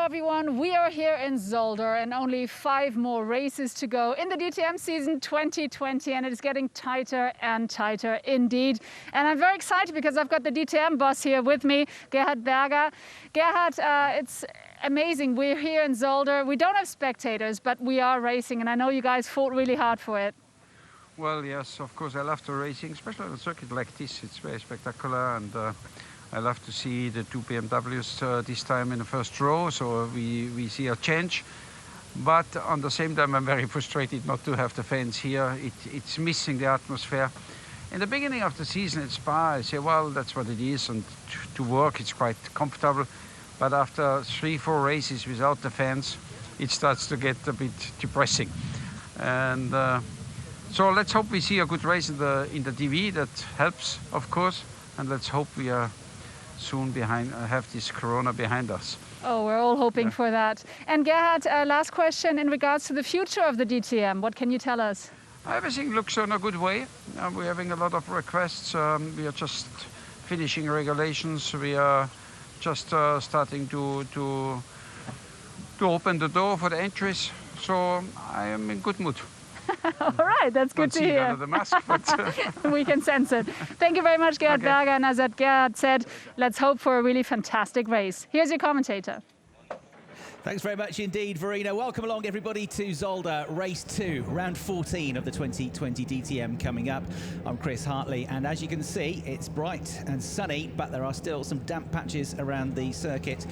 everyone. We are here in Zolder and only 5 more races to go in the DTM season 2020, and it is getting tighter and tighter indeed. And I'm very excited because I've got the DTM boss here with me, Gerhard Berger. Gerhard, it's amazing. We're here in Zolder. We don't have spectators, but we are racing, and I know you guys fought really hard for it. Well, yes, of course, I love the racing, especially on a circuit like this. It's very spectacular, and I love to see the 2 BMWs this time in the first row, so we see a change. But on the same time, I'm very frustrated not to have the fans here. It's missing the atmosphere. In the beginning of the season at Spa, I say, well, that's what it is, and to work, it's quite comfortable. But after 3-4 races without the fans, it starts to get a bit depressing. And so let's hope we see a good race in the TV. That helps, of course, and let's hope we are soon have this corona behind us. Oh, we're all hoping for that. And Gerhard, last question in regards to the future of the DTM. What can you tell us? Everything looks in a good way. We're having a lot of requests. We are just finishing regulations. We are just starting to open the door for the entries. So I am in good mood. All right, that's good to hear. Under the mask, but we can sense it. Thank you very much, Gerhard Berger. And as Gerhard said, let's hope for a really fantastic race. Here's your commentator. Thanks very much indeed, Verena. Welcome along, everybody, to Zolder, race 2, round 14 of the 2020 DTM coming up. I'm Chris Hartley, and as you can see, it's bright and sunny, but there are still some damp patches around the circuit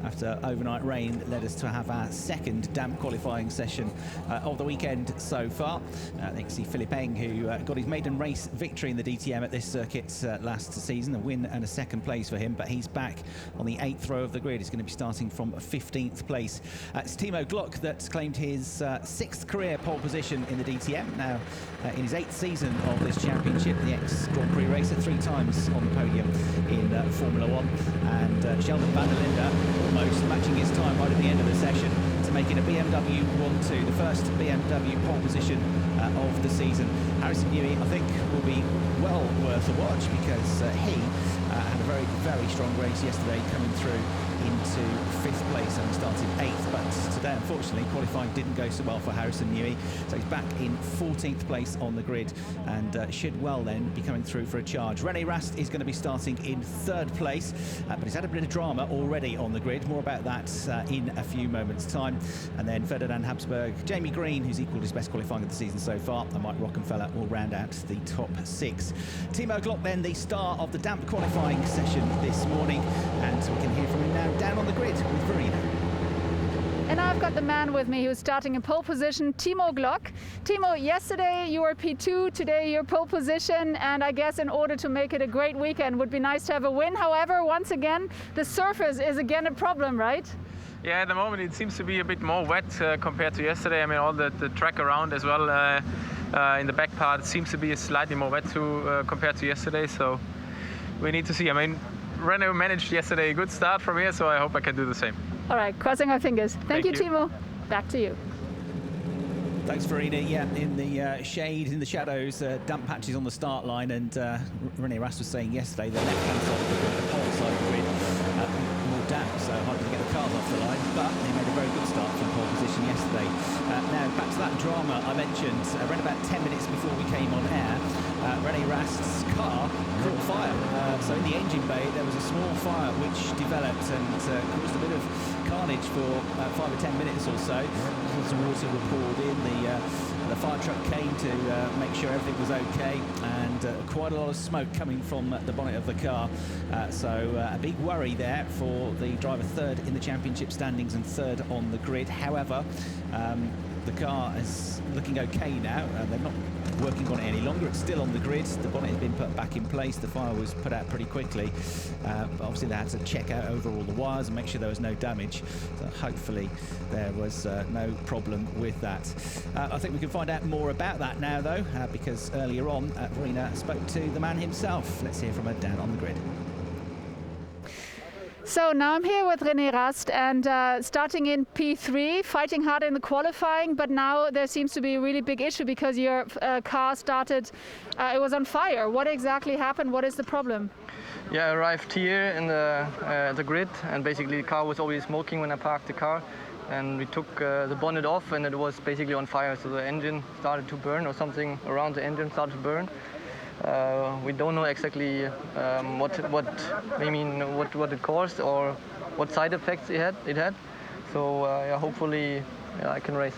after overnight rain led us to have our second damp qualifying session of the weekend so far. I think see Philipp Eng, who got his maiden race victory in the DTM at this circuit last season, a win and a second place for him, but he's back on the 8th row of the grid. He's going to be starting from 15th place. It's Timo Glock that's claimed his 6th career pole position in the DTM. Now, in his 8th season of this championship, the ex-Grand Prix racer, 3 times on the podium in Formula 1. And Sheldon van der Linde almost matching his time right at the end of the session to make it a BMW 1-2, the first BMW pole position of the season. Harrison Newey, I think, will be well worth a watch because he had a very, very strong race yesterday, coming through into 5th place and started 8th, but today unfortunately qualifying didn't go so well for Harrison Newey, so he's back in 14th place on the grid and should well then be coming through for a charge. René Rast is going to be starting in 3rd place, but he's had a bit of drama already on the grid. More about that in a few moments time. And then Ferdinand Habsburg, Jamie Green, who's equalled his best qualifying of the season so far, and Mike Rockenfeller will round out the top 6. Timo Glock then the star of the damp qualifying session this morning, and we can hear from him now down on the grid with Verena. And I've got the man with me who's starting in pole position, Timo Glock. Timo, yesterday you were P2, today you're pole position, and I guess in order to make it a great weekend, would be nice to have a win. However, once again, the surface is again a problem, right? Yeah, at the moment it seems to be a bit more wet compared to yesterday. I mean, all the track around as well in the back part seems to be slightly more wet compared to yesterday, so we need to see. I mean, René managed yesterday a good start from here, so I hope I can do the same. All right, crossing our fingers. Thank you, Timo. Back to you. Thanks, Verena. Yeah, in the shade, in the shadows, damp patches on the start line, and René Rast was saying yesterday the left-hand side of the grid, the pole side of the grid, more damp, so hard to get the cars off the line, but he made a very good start from pole position yesterday. Now, back to that drama I mentioned, around about 10 minutes before we came on air, René Rast's car caught fire. So in the engine bay there was a small fire which developed and caused a bit of carnage for 5 or 10 minutes or so. Some water were poured in, the fire truck came to make sure everything was okay, and quite a lot of smoke coming from the bonnet of the car. So a big worry there for the driver 3rd in the championship standings and 3rd on the grid. However, the car is looking okay now. They're not working on it any longer. It's still on the grid. The bonnet has been put back in place. The fire was put out pretty quickly. But obviously they had to check out over all the wires and make sure there was no damage. So hopefully there was no problem with that. I think we can find out more about that now, though, because earlier on, Verena spoke to the man himself. Let's hear from her down on the grid. So now I'm here with René Rast and starting in P3, fighting hard in the qualifying, but now there seems to be a really big issue because your car started, it was on fire. What exactly happened? What is the problem? Yeah, I arrived here in the grid, and basically the car was already smoking when I parked the car. And we took the bonnet off, and it was basically on fire. So the engine started to burn, or something around the engine started to burn. We don't know exactly what it caused or what side effects it had. So yeah, hopefully I can race.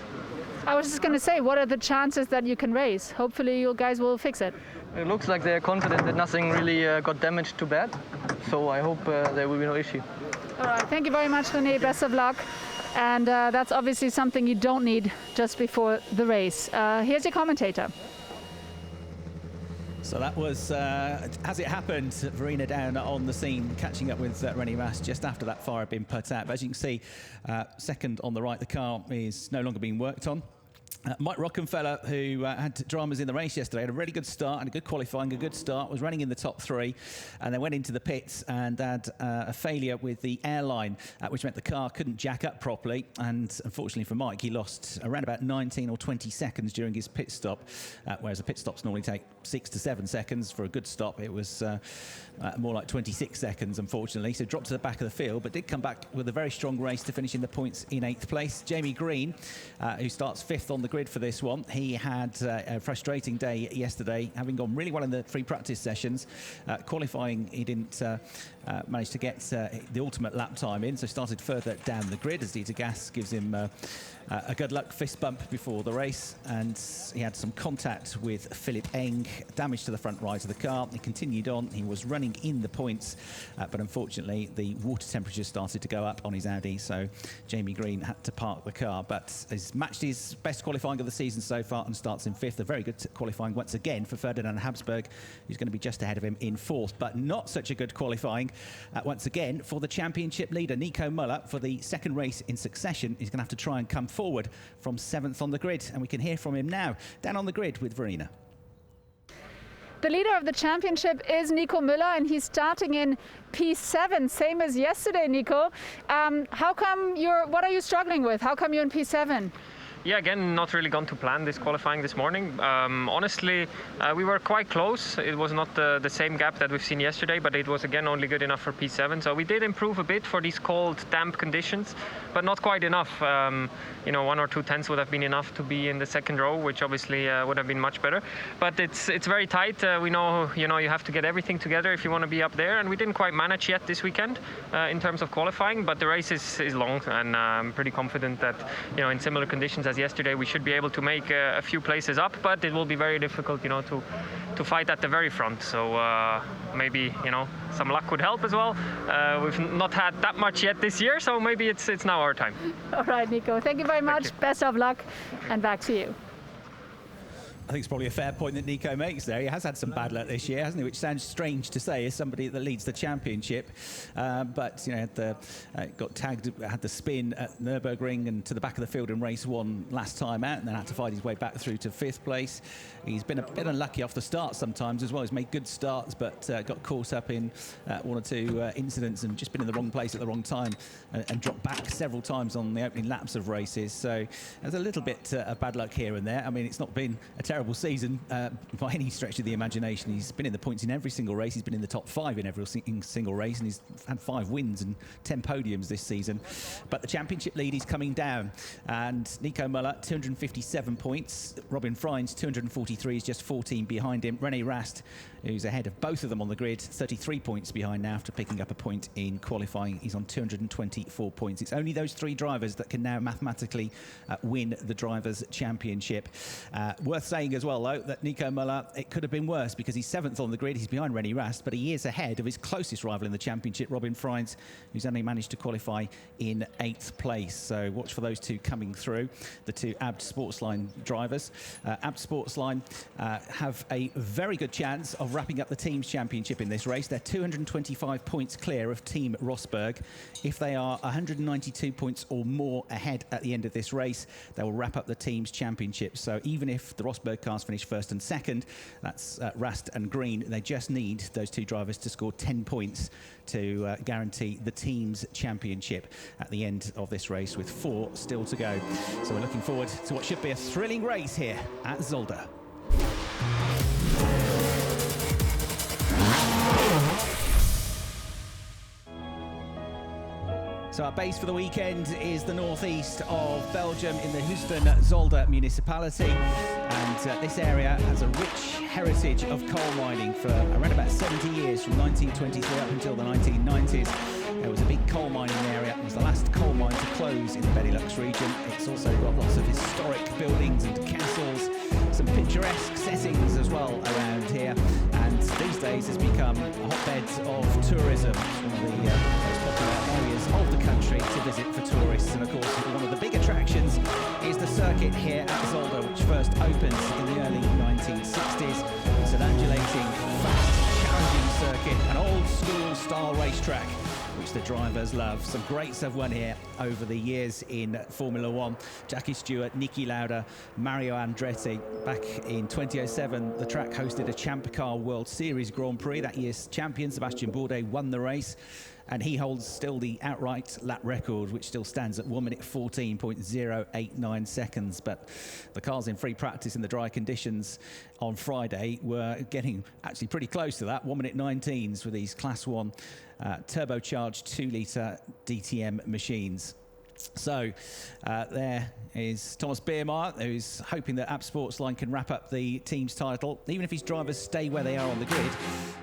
I was just going to say, what are the chances that you can race? Hopefully you guys will fix it. It looks like they're confident that nothing really got damaged too bad. So I hope there will be no issue. All right, thank you very much, René. Best of luck. And that's obviously something you don't need just before the race. Here's your commentator. So that was, as it happened, Verena down on the scene, catching up with René Rast just after that fire had been put out. But as you can see, second on the right, the car is no longer being worked on. Mike Rockenfeller, who had dramas in the race yesterday, had a really good start and a good qualifying, a good start, was running in the top 3, and then went into the pits and had a failure with the airline, which meant the car couldn't jack up properly. And unfortunately for Mike, he lost around about 19 or 20 seconds during his pit stop, whereas the pit stops normally take 6 to 7 seconds. For a good stop, it was more like 26 seconds, unfortunately. So dropped to the back of the field, but did come back with a very strong race to finish in the points in 8th place. Jamie Green, who starts 5th on the grid for this one. He had a frustrating day yesterday, having gone really well in the free practice sessions. Qualifying, he didn't manage to get the ultimate lap time in, so started further down the grid as Dieter Gas gives him a good luck fist bump before the race, and he had some contact with Philip Eng, damage to the front right of the car. He continued on, he was running in the points, but unfortunately the water temperature started to go up on his Audi, so Jamie Green had to park the car, but he's matched his best qualifying of the season so far and starts in 5th. A very good qualifying once again for Ferdinand Habsburg, who's going to be just ahead of him in 4th, but not such a good qualifying once again for the championship leader, Nico Müller. For the second race in succession, he's going to have to try and come forward from 7th on the grid, and we can hear from him now down on the grid with Verena. The leader of the championship is Nico Müller, and he's starting in P7, same as yesterday, Nico. What are you struggling with? How come you're in P7? Yeah, again, not really gone to plan this qualifying this morning. Honestly, we were quite close. It was not the same gap that we've seen yesterday, but it was again only good enough for P7. So we did improve a bit for these cold, damp conditions, but not quite enough. 1 or 2 tenths would have been enough to be in the second row, which obviously would have been much better. But it's very tight. We know you have to get everything together if you want to be up there, and we didn't quite manage yet this weekend in terms of qualifying. But the race is long, and I'm pretty confident that in similar conditions as yesterday, we should be able to make a few places up, but it will be very difficult, to fight at the very front. So maybe, some luck would help as well. We've not had that much yet this year, so maybe it's now our time. All right, Nico. Thank you very much. Best of luck, and back to you. I think it's probably a fair point that Nico makes there. He has had some bad luck this year, hasn't he? Which sounds strange to say as somebody that leads the championship. But got tagged, had the spin at Nürburgring and to the back of the field in race 1 last time out, and then had to fight his way back through to 5th place. He's been a bit unlucky off the start sometimes as well. He's made good starts, but got caught up in 1 or 2 incidents and just been in the wrong place at the wrong time and dropped back several times on the opening laps of races. So there's a little bit of bad luck here and there. I mean, it's not been a terrible season by any stretch of the imagination. He's been in the points in every single race. He's been in the top 5 in every single race, and he's had 5 wins and 10 podiums this season. But the championship lead is coming down, and Nico Müller 257 points. Robin Frijns 243 is just 14 behind him. René Rast, who's ahead of both of them on the grid, 33 points behind now after picking up a point in qualifying. He's on 224 points. It's only those 3 drivers that can now mathematically win the Drivers' Championship. Worth saying as well, though, that Nico Müller, it could have been worse because he's 7th on the grid. He's behind René Rast, but he is ahead of his closest rival in the championship, Robin Frijns, who's only managed to qualify in 8th place. So watch for those 2 coming through, the 2 Abt Sportsline drivers. Abt Sportsline have a very good chance of wrapping up the team's championship in this race. They're 225 points clear of Team Rosberg. If they are 192 points or more ahead at the end of this race, they will wrap up the team's championship. So even if the Rosberg cars finished first and second. That's Rast and Green. They just need those two drivers to score 10 points to guarantee the team's championship at the end of this race, with 4 still to go. So we're looking forward to what should be a thrilling race here at Zolder. So our base for the weekend is the northeast of Belgium in the Houston-Zolder municipality. And this area has a rich heritage of coal mining for around about 70 years, from 1923 up until the 1990s. There was a big coal mining area. It was the last coal mine to close in the Benelux region. It's also got lots of historic buildings and castles, some picturesque settings as well around here. And these days has become a hotbed of tourism. It's one of the most popular areas of the country to visit for tourists. And of course, one of the big attractions is the circuit here at Zolder, which first opened in the early 1960s. It's an undulating, fast, challenging circuit, an old school style racetrack, which the drivers love. Some greats have won here over the years in Formula One. Jackie Stewart, Niki Lauda, Mario Andretti. Back in 2007, the track hosted a Champ Car World Series Grand Prix. That year's champion, Sebastian Bourdais, won the race. And he holds still the outright lap record, which still stands at 1 minute 14.089 seconds. But the cars in free practice in the dry conditions on Friday were getting actually pretty close to that, 1 minute 19s with these Class 1 turbocharged 2-litre DTM machines. So there is Thomas Biermeier, who's hoping that App Sportsline can wrap up the team's title. Even if his drivers stay where they are on the grid,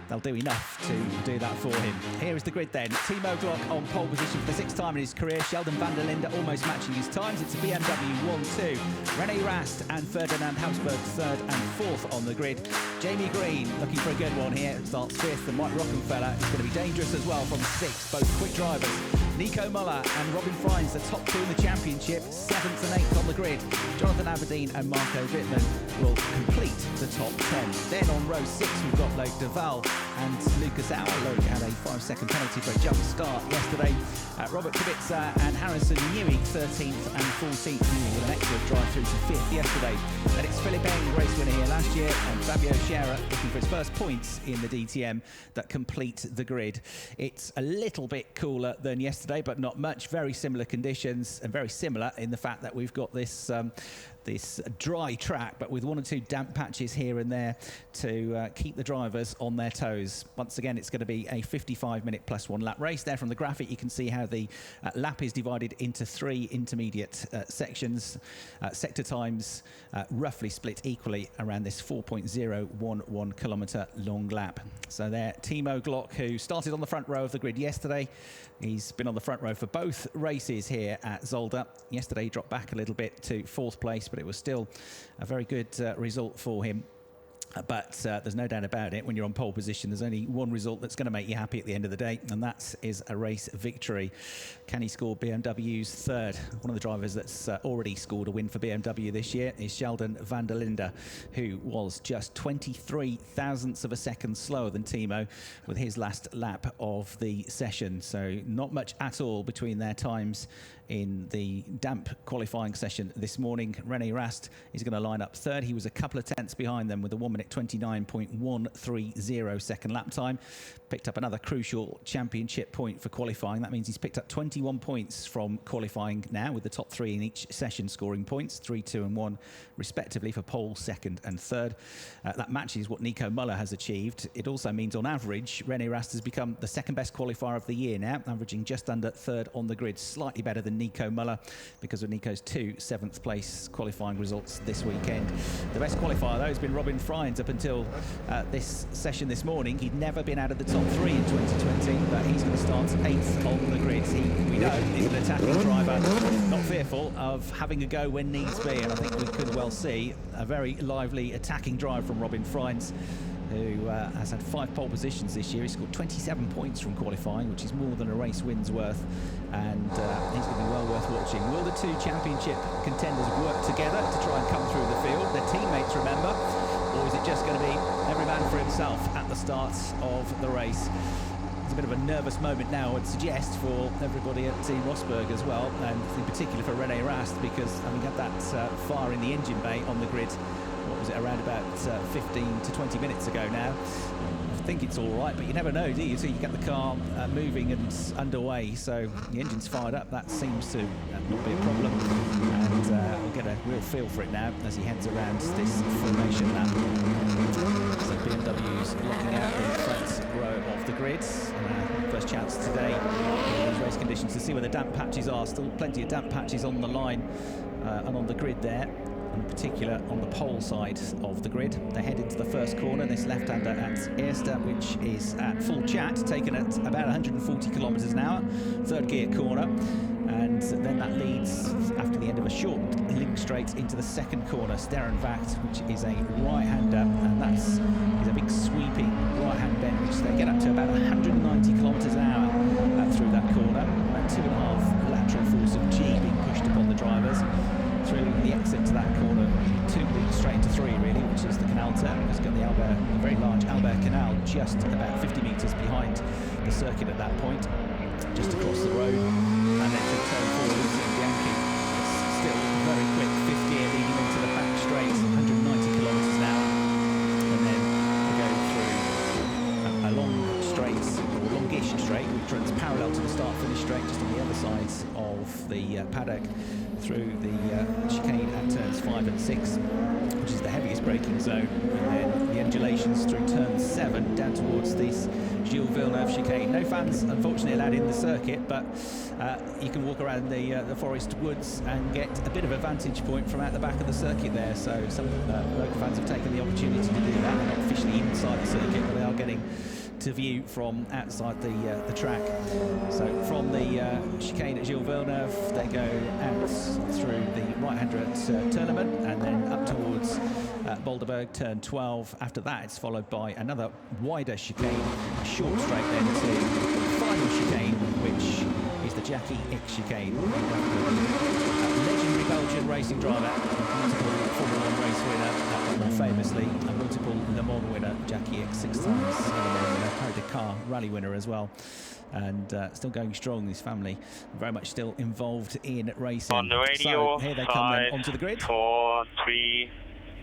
they'll do enough to do that for him. Here is the grid then. Timo Glock on pole position for the 6th time in his career. Sheldon van der Linde almost matching his times. It's a BMW 1-2. René Rast and Ferdinand Hausberg 3rd and 4th on the grid. Jamie Green looking for a good one here. Starts 5th, and Mike Rockenfeller is going to be dangerous as well from 6th. Both quick drivers. Nico Muller and Robin Frijns, the top 2 in the championship, 7th and 8th on the grid. Jonathan Aberdeen and Marco Wittmann will complete the top 10. Then on row 6, we've got Luke Duval and Lucas Auer. Luke had a 5-second penalty for a jump start yesterday. Robert Kubica and Harrison Newey, 13th and 14th, with an excellent drive through to 5th yesterday. And it's Philippe Eng, race winner here last year, and Fabio Scherer looking for his first points in the DTM that complete the grid. It's a little bit cooler than yesterday, but not much. Very similar conditions, and very similar in the fact that we've got this this dry track, but with 1 or 2 damp patches here and there to keep the drivers on their toes. Once again, it's going to be a 55-minute plus 1 lap race. There from the graphic, you can see how the lap is divided into 3 intermediate sections. Sector times roughly split equally around this 4.011 kilometre long lap. So there, Timo Glock, who started on the front row of the grid yesterday. He's been on the front row for both races here at Zolder. Yesterday, he dropped back a little bit to 4th place, but it was still a very good result for him. But there's no doubt about it, when you're on pole position, there's only one result that's going to make you happy at the end of the day, and that is a race victory. Can he score BMW's 3rd? One of the drivers that's already scored a win for BMW this year is Sheldon van der Linde, who was just 23 thousandths of a second slower than Timo with his last lap of the session. So not much at all between their times in the damp qualifying session this morning. René Rast is going to line up 3rd. He was a couple of tenths behind them with a 1 minute 29.130 second lap time. Picked up another crucial championship point for qualifying. That means he's picked up 21 points from qualifying now, with the top 3 in each session scoring points, 3, 2 and 1 respectively for pole, 2nd and 3rd. That matches what Nico Muller has achieved. It also means on average René Rast has become the 2nd best qualifier of the year now, averaging just under 3rd on the grid, slightly better than Nico Muller because of Nico's 2 7th place qualifying results this weekend. The best qualifier though has been Robin Frijns up until this session this morning. He'd never been out of the top 3 in 2020, but he's going to start 8th on the grid. We know he's an attacking driver, not fearful of having a go when needs be, and I think we could well see a very lively attacking drive from Robin Frijns, who has had 5 pole positions this year. He scored 27 points from qualifying, which is more than a race win's worth, and he's going to be well worth watching. Will the 2 championship contenders work together to try and come through the field? Their teammates, remember? Or is it just going to be every man for himself at the start of the race? It's a bit of a nervous moment now, I would suggest, for everybody at Team Rosberg as well, and in particular for René Rast, because having had that fire in the engine bay on the grid, what was it, around about 15 to 20 minutes ago now. I think it's all right, but you never know, do you? So you get the car moving and underway, so the engine's fired up. That seems to not be a problem, and we'll get a real feel for it now as he heads around this formation lap. So BMW's looking out the front row of the grid. First chance today in these race conditions to see where the damp patches are. Still plenty of damp patches on the line and on the grid there. In particular on the pole side of the grid. They head into the first corner, this left-hander at Erster, which is at full chat, taken at about 140 kilometres an hour, third gear corner, and then that leads, after the end of a short link straight, into the second corner, Sterrenwacht, which is a right-hander, and that's a big sweeping right-hand bend, which they get up to about 190 kilometres an hour through that corner, about 2.5 lateral force of G being pushed upon the drivers. Through the exit to that corner, 2 leads straight into 3 really, which is the canal turn. It's got the very large Auer canal just about 50 metres behind the circuit at that point, just across the road, and then to turn 4 in Bianchi. It's still very quick, 5th gear leading into the back straight, 190 kilometres an hour, and then we go through a long straight, or longish straight, which runs parallel to the start-finish straight, just on the other side of the paddock, through the chicane at turns 5 and 6, which is the heaviest braking zone, and then the undulations through turn 7 down towards this Gilles Villeneuve chicane. No fans, unfortunately, allowed in the circuit, but you can walk around the forest woods and get a bit of a vantage point from out the back of the circuit there. So some local fans have taken the opportunity to do that. They're not officially inside the circuit, but they are getting to view from outside the track. So from the chicane at Gilles Villeneuve, they go out through the right-hander at Tournemont, and then up towards Boulderberg, turn 12. After that, it's followed by another wider chicane, a short straight then to the final chicane, which is the Jackie X chicane. Legendary Belgian racing driver, multiple Formula 1 race winner, more famously a multiple Le Mans winner, Jackie X, 6 times Paris-Dakar rally winner as well, and still going strong. This family very much still involved in racing. On the radio, so here they come then onto the grid. 4, 3,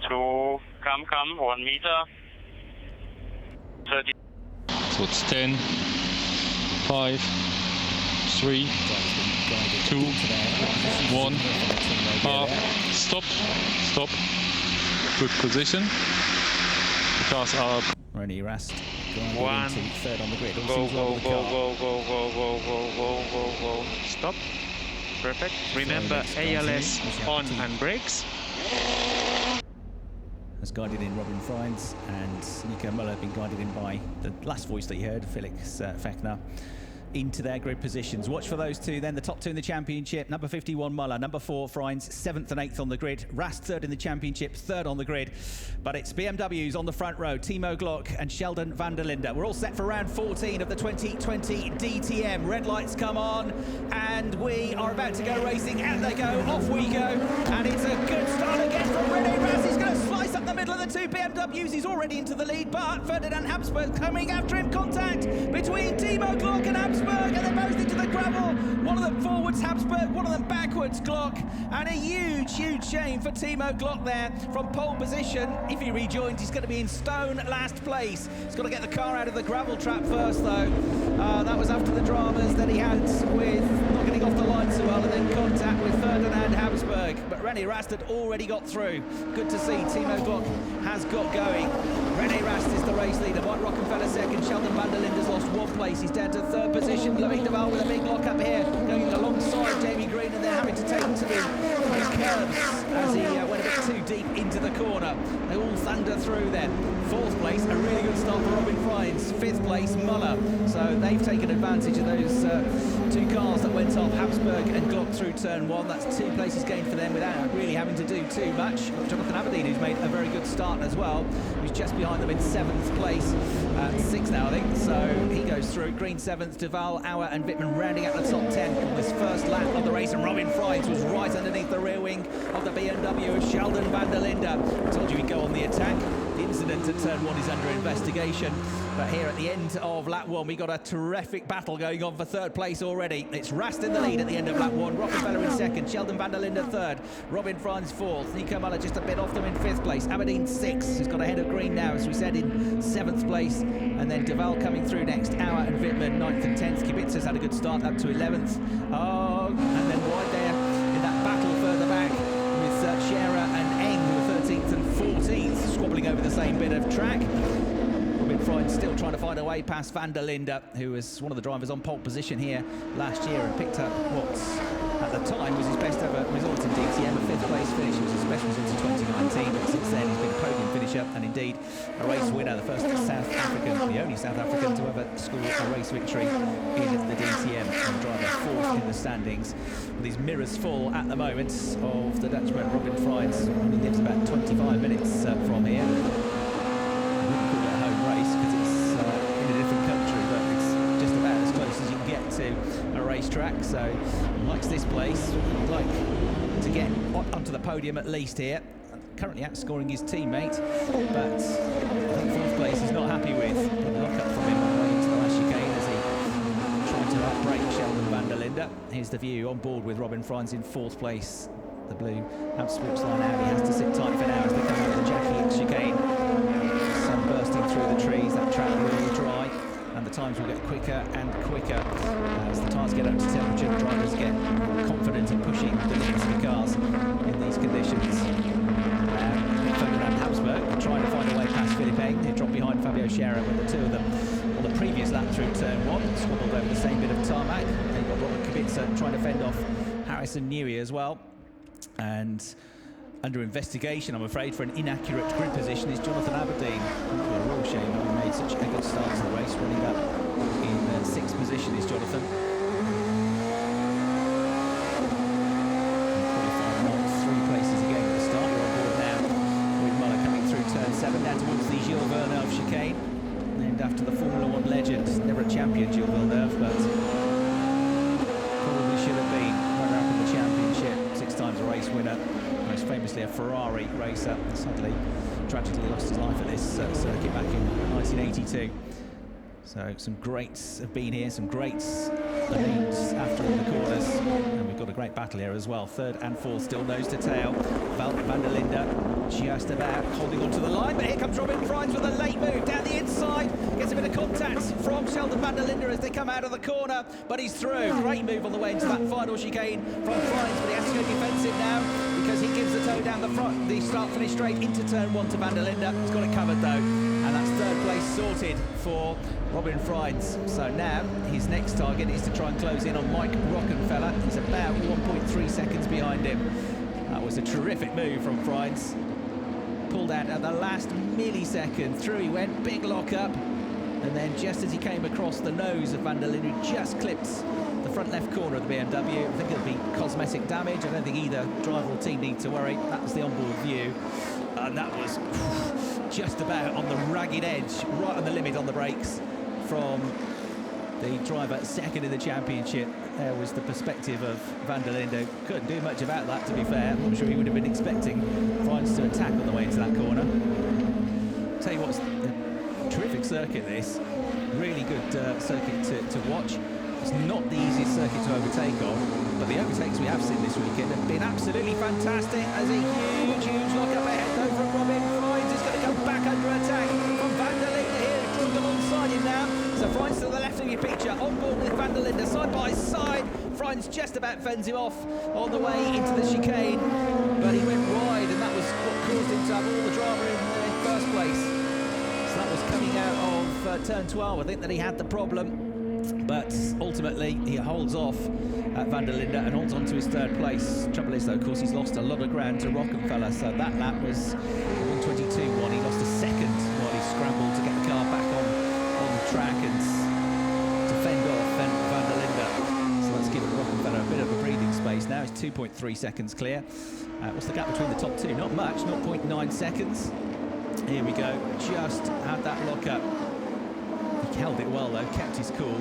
2, come, 1 meter. 30. So it's 10, 5, 3, 2, 1, half, stop, good position, cars are... René Rast One, into third on the grid. go, stop, perfect, remember ALS on and brakes. Has guided in Robin Frijns, and Nico Müller been guided in by the last voice that you heard, Felix Fechner, into their grid positions. Watch for those two then, the top two in the championship. Number 51 Müller, number 4 Frijns, 7th and 8th on the grid. Rast 3rd in the championship, 3rd on the grid. But it's BMWs on the front row, Timo Glock and Sheldon van der Linde. We're all set for round 14 of the 2020 DTM. Red lights come on, and we are about to go racing. Out they go, off we go, and it's a good start again from René Rast. He's going to slice up the middle of the 2 BMWs. He's already into the lead, but Ferdinand Habsburg coming after him. Contact between Timo Glock and Habsburg, and they're both into the gravel. One of them forwards, Habsburg, one of them backwards, Glock. And a huge shame for Timo Glock there from pole position. If he rejoins, he's going to be in stone last place. He's got to get the car out of the gravel trap first, though. That was after the dramas that he had with not getting off the line so well, and then contact with Ferdinand Habsburg. But René Rast had already got through. Good to see Timo Glock has got going. René Rast is the race leader. Mike Rockenfeller second. Sheldon van der Linde's lost 1 place. He's down to 3rd position. Loic Duval with a big lock up here, going alongside Jamie Green, and they're having to take him to the curbs as he went a bit too deep into the corner. They all thunder through then. 4th place, a really good start for Robin Frijns. 5th place, Müller. So they've taken advantage of those 2 cars that went off, Habsburg and Glock, through turn 1. That's 2 places gained for them without really having to do too much. Jonathan Aberdeen, who's made a very good start as well, who's just behind them in 7th place. 6th now, I think. So he goes through. Green 7th, Duval, Auer and Wittmann rounding out the top 10 on this first lap of the race, and Robin Frijns was right underneath the rear wing of the BMW of Sheldon van der Linde. I told you he'd go on the attack. The incident at turn 1 is under investigation, But here at the end of lap 1, we got a terrific battle going on for third place already. It's Rast in the lead at the end of lap 1, Rockenfeller in second, Sheldon van der Linde third, Robin Frijns fourth, Nico Muller just a bit off them in fifth place, Aberdeen sixth, who's got ahead of Green now, as we said, in seventh place, and then Duval coming through next, Auer and Wittmann ninth and 10th, Kibitza's had a good start up to 11th, and then wide there in that battle further back with Scherer and Eng, who are 13th and 14th, squabbling over the same bit of track. Robin Frijns still trying to find a way past van der Linde, who was one of the drivers on pole position here last year and picked up what at the time was his best ever result in DTM, a fifth place finish. It was his best result in 2019, but since then he's been a podium finisher and indeed a race winner, the first South African, the only South African to ever score a race victory in the DTM, and driver fourth in the standings. With his mirrors full at the moment of the Dutchman Robin Frijns. He lives about 25 minutes from here. A racetrack, so he likes this place. He'd like to get onto the podium at least here. Currently outscoring his teammate, but I think fourth place he's not happy with. Big lock up from him on the way into the last chicane as he tried to outbrake Sheldon van der Linde. Here's the view on board with Robin Frijns in fourth place. The blue Sports Line Audi has to sit tight for now as they come out of the Jackie X chicane. Sun bursting through the trees, that track really dry. And the times will get quicker and quicker as the tyres get up to temperature. The drivers get more confident in pushing the limits of the cars in these conditions. Ferdinand Habsburg trying to find a way past Philipp Eng. He dropped behind Fabio Scherer with the two of them on the previous lap through turn 1. Squabbled over the same bit of tarmac. Then got Robert Kubica trying to fend off Harrison Newey as well. And under investigation, I'm afraid, for an inaccurate grid position is Jonathan Aberdeen. A real shame that he made such a good start to the race, running up in sixth position is Jonathan. Three places again at the start. You're on board now with Muller coming through turn 7 down towards the Gilles Villeneuve chicane. Named after the Formula 1 legend, never a champion, Gilles Villeneuve, but probably should have been runner-up in the championship, 6 times a race winner. Most famously a Ferrari racer, and suddenly tragically lost his life at this circuit back in 1982. So some greats have been here, some greats leads after all the corners, and we've got a great battle here as well. Third and fourth still nose to tail. Van der Linde just about holding onto the line, but here comes Robin Frijns with a late move down the inside. Gets a bit of contact from Sheldon van der Linde as they come out of the corner, but he's through. Great move on the way into that final chicane from Frijns, but he has to go defensive now because he gives the toe down the front. The start-finish straight into turn 1 to van der Linde. He's got it covered though, and that's third place sorted for Robin Frijns. So now his next target is to try and close in on Mike Rockenfeller. He's about 1.3 seconds behind him. That was a terrific move from Frijns. Pulled out at the last millisecond. Through he went, big lock up. And then just as he came across the nose of van der Linde, he just clipped the front left corner of the BMW. I think it'll be cosmetic damage. I don't think either driver or team need to worry. That was the onboard view. And that was just about on the ragged edge, right on the limit on the brakes from the driver second in the championship. There was the perspective of van der Linde. Couldn't do much about that, to be fair. I'm not sure he would have been expecting Frijns to attack on the way into that corner. Tell you what's a terrific circuit, this. Really good circuit to watch. It's not the easiest circuit to overtake on, but the overtakes we have seen this weekend have been absolutely fantastic. As a huge lock up ahead though from Robin Frijns is going to come back under attack from van der Linde here, joined alongside him now. So Frijns to the left of your picture, on board with van der Linde, side by side. Frijns just about fends him off on the way into the chicane, but he went wide, and that was what caused him to have all the drama in the first place. So that was coming out of turn 12, I think, that he had the problem. But ultimately, he holds off at van der Linde and holds on to his third place. Trouble is, though, of course, he's lost a lot of ground to Rockenfeller. So that lap was 1:22.1. He lost a second while he scrambled to get the car back on the track and to fend off van der Linde. So that's given Rockenfeller a bit of a breathing space. Now he's 2.3 seconds clear. What's the gap between the top two? Not much, 0.9 seconds. Here we go. Just had that lock up. He held it well though, kept his cool,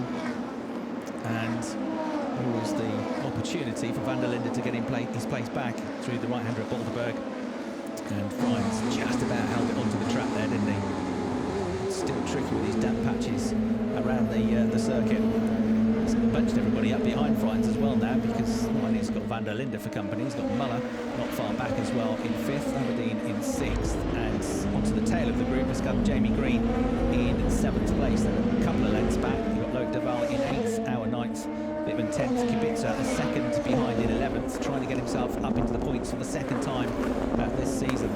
and there was the opportunity for van der Linde to get his place back through the right-hander at Bolderberg, and Frijns just about held it onto the track there, didn't he? still tricky with these damp patches around the circuit. He's bunched everybody up behind Frijns as well now, because not only he's got Van der Linde for company, he's got Muller not far back as well in 5th, Aberdeen in 6th, and onto the tail of the group has come Jamie Green in 7th place. Then a couple of lengths back, you've got Loic Duval in 8th, Auer 9th, Wittmann 10th, Kubica a second behind in 11th, trying to get himself up into the points for the second time this season.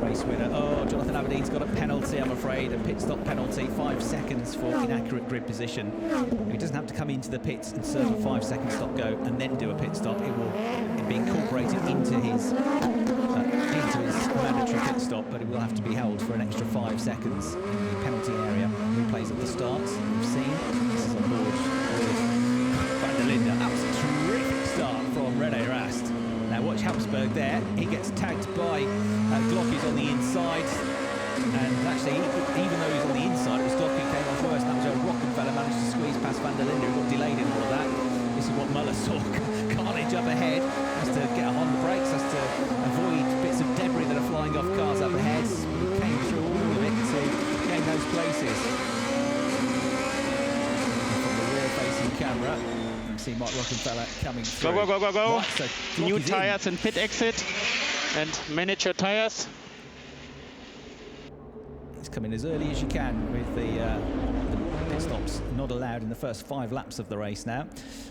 Race winner. Oh, Jonathan Aberdeen's got a penalty, I'm afraid, a pit stop penalty, 5 seconds for inaccurate grid position. He doesn't have to come into the pits and serve a 5-second stop go and then do a pit stop. It'll be incorporated into his mandatory pit stop, but it will have to be held for an extra 5 seconds in the penalty area. Replays at the start, we've seen. This is on board with Van der Linde. That was a terrific start from René Rast. Now watch Habsburg there, he gets tagged by Glock, is on the inside, and actually even though he's on the inside, it was Glock who came off worse. That was where Rockenfeller managed to squeeze past Van der Linde, who got delayed in all of that. This is what Muller saw, carnage up ahead, has to get on the brakes, has to avoid bits of debris that are flying off cars up ahead. He came through all of it to gain those places. And from the rear-facing camera, see Mark Rockenfeller coming through. Go, go, go, go, go. Right, so New tires in pit exit and manage your tires. It's coming as early as you can with the pit stops not allowed in the first 5 laps of the race now.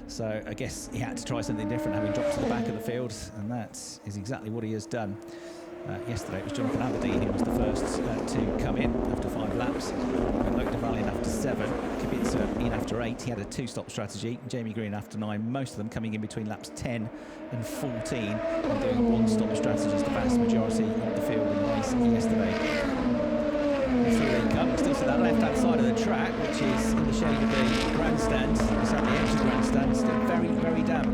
So I guess he had to try something different, having dropped to the back of the field, and that is exactly what he has done. Yesterday it was Jonathan Aberdeen who was the first to come in after 5 laps, and Loic Duval in after 7, Kubica in after 8. He had a 2-stop strategy, Jamie Green after 9, most of them coming in between laps 10 and 14 and doing 1-stop strategies, the vast majority of the field in the race yesterday. Through they come, still to that left-hand side of the track, which is in the shade of the grandstand. It's at the edge of the grandstand, still very, very damp.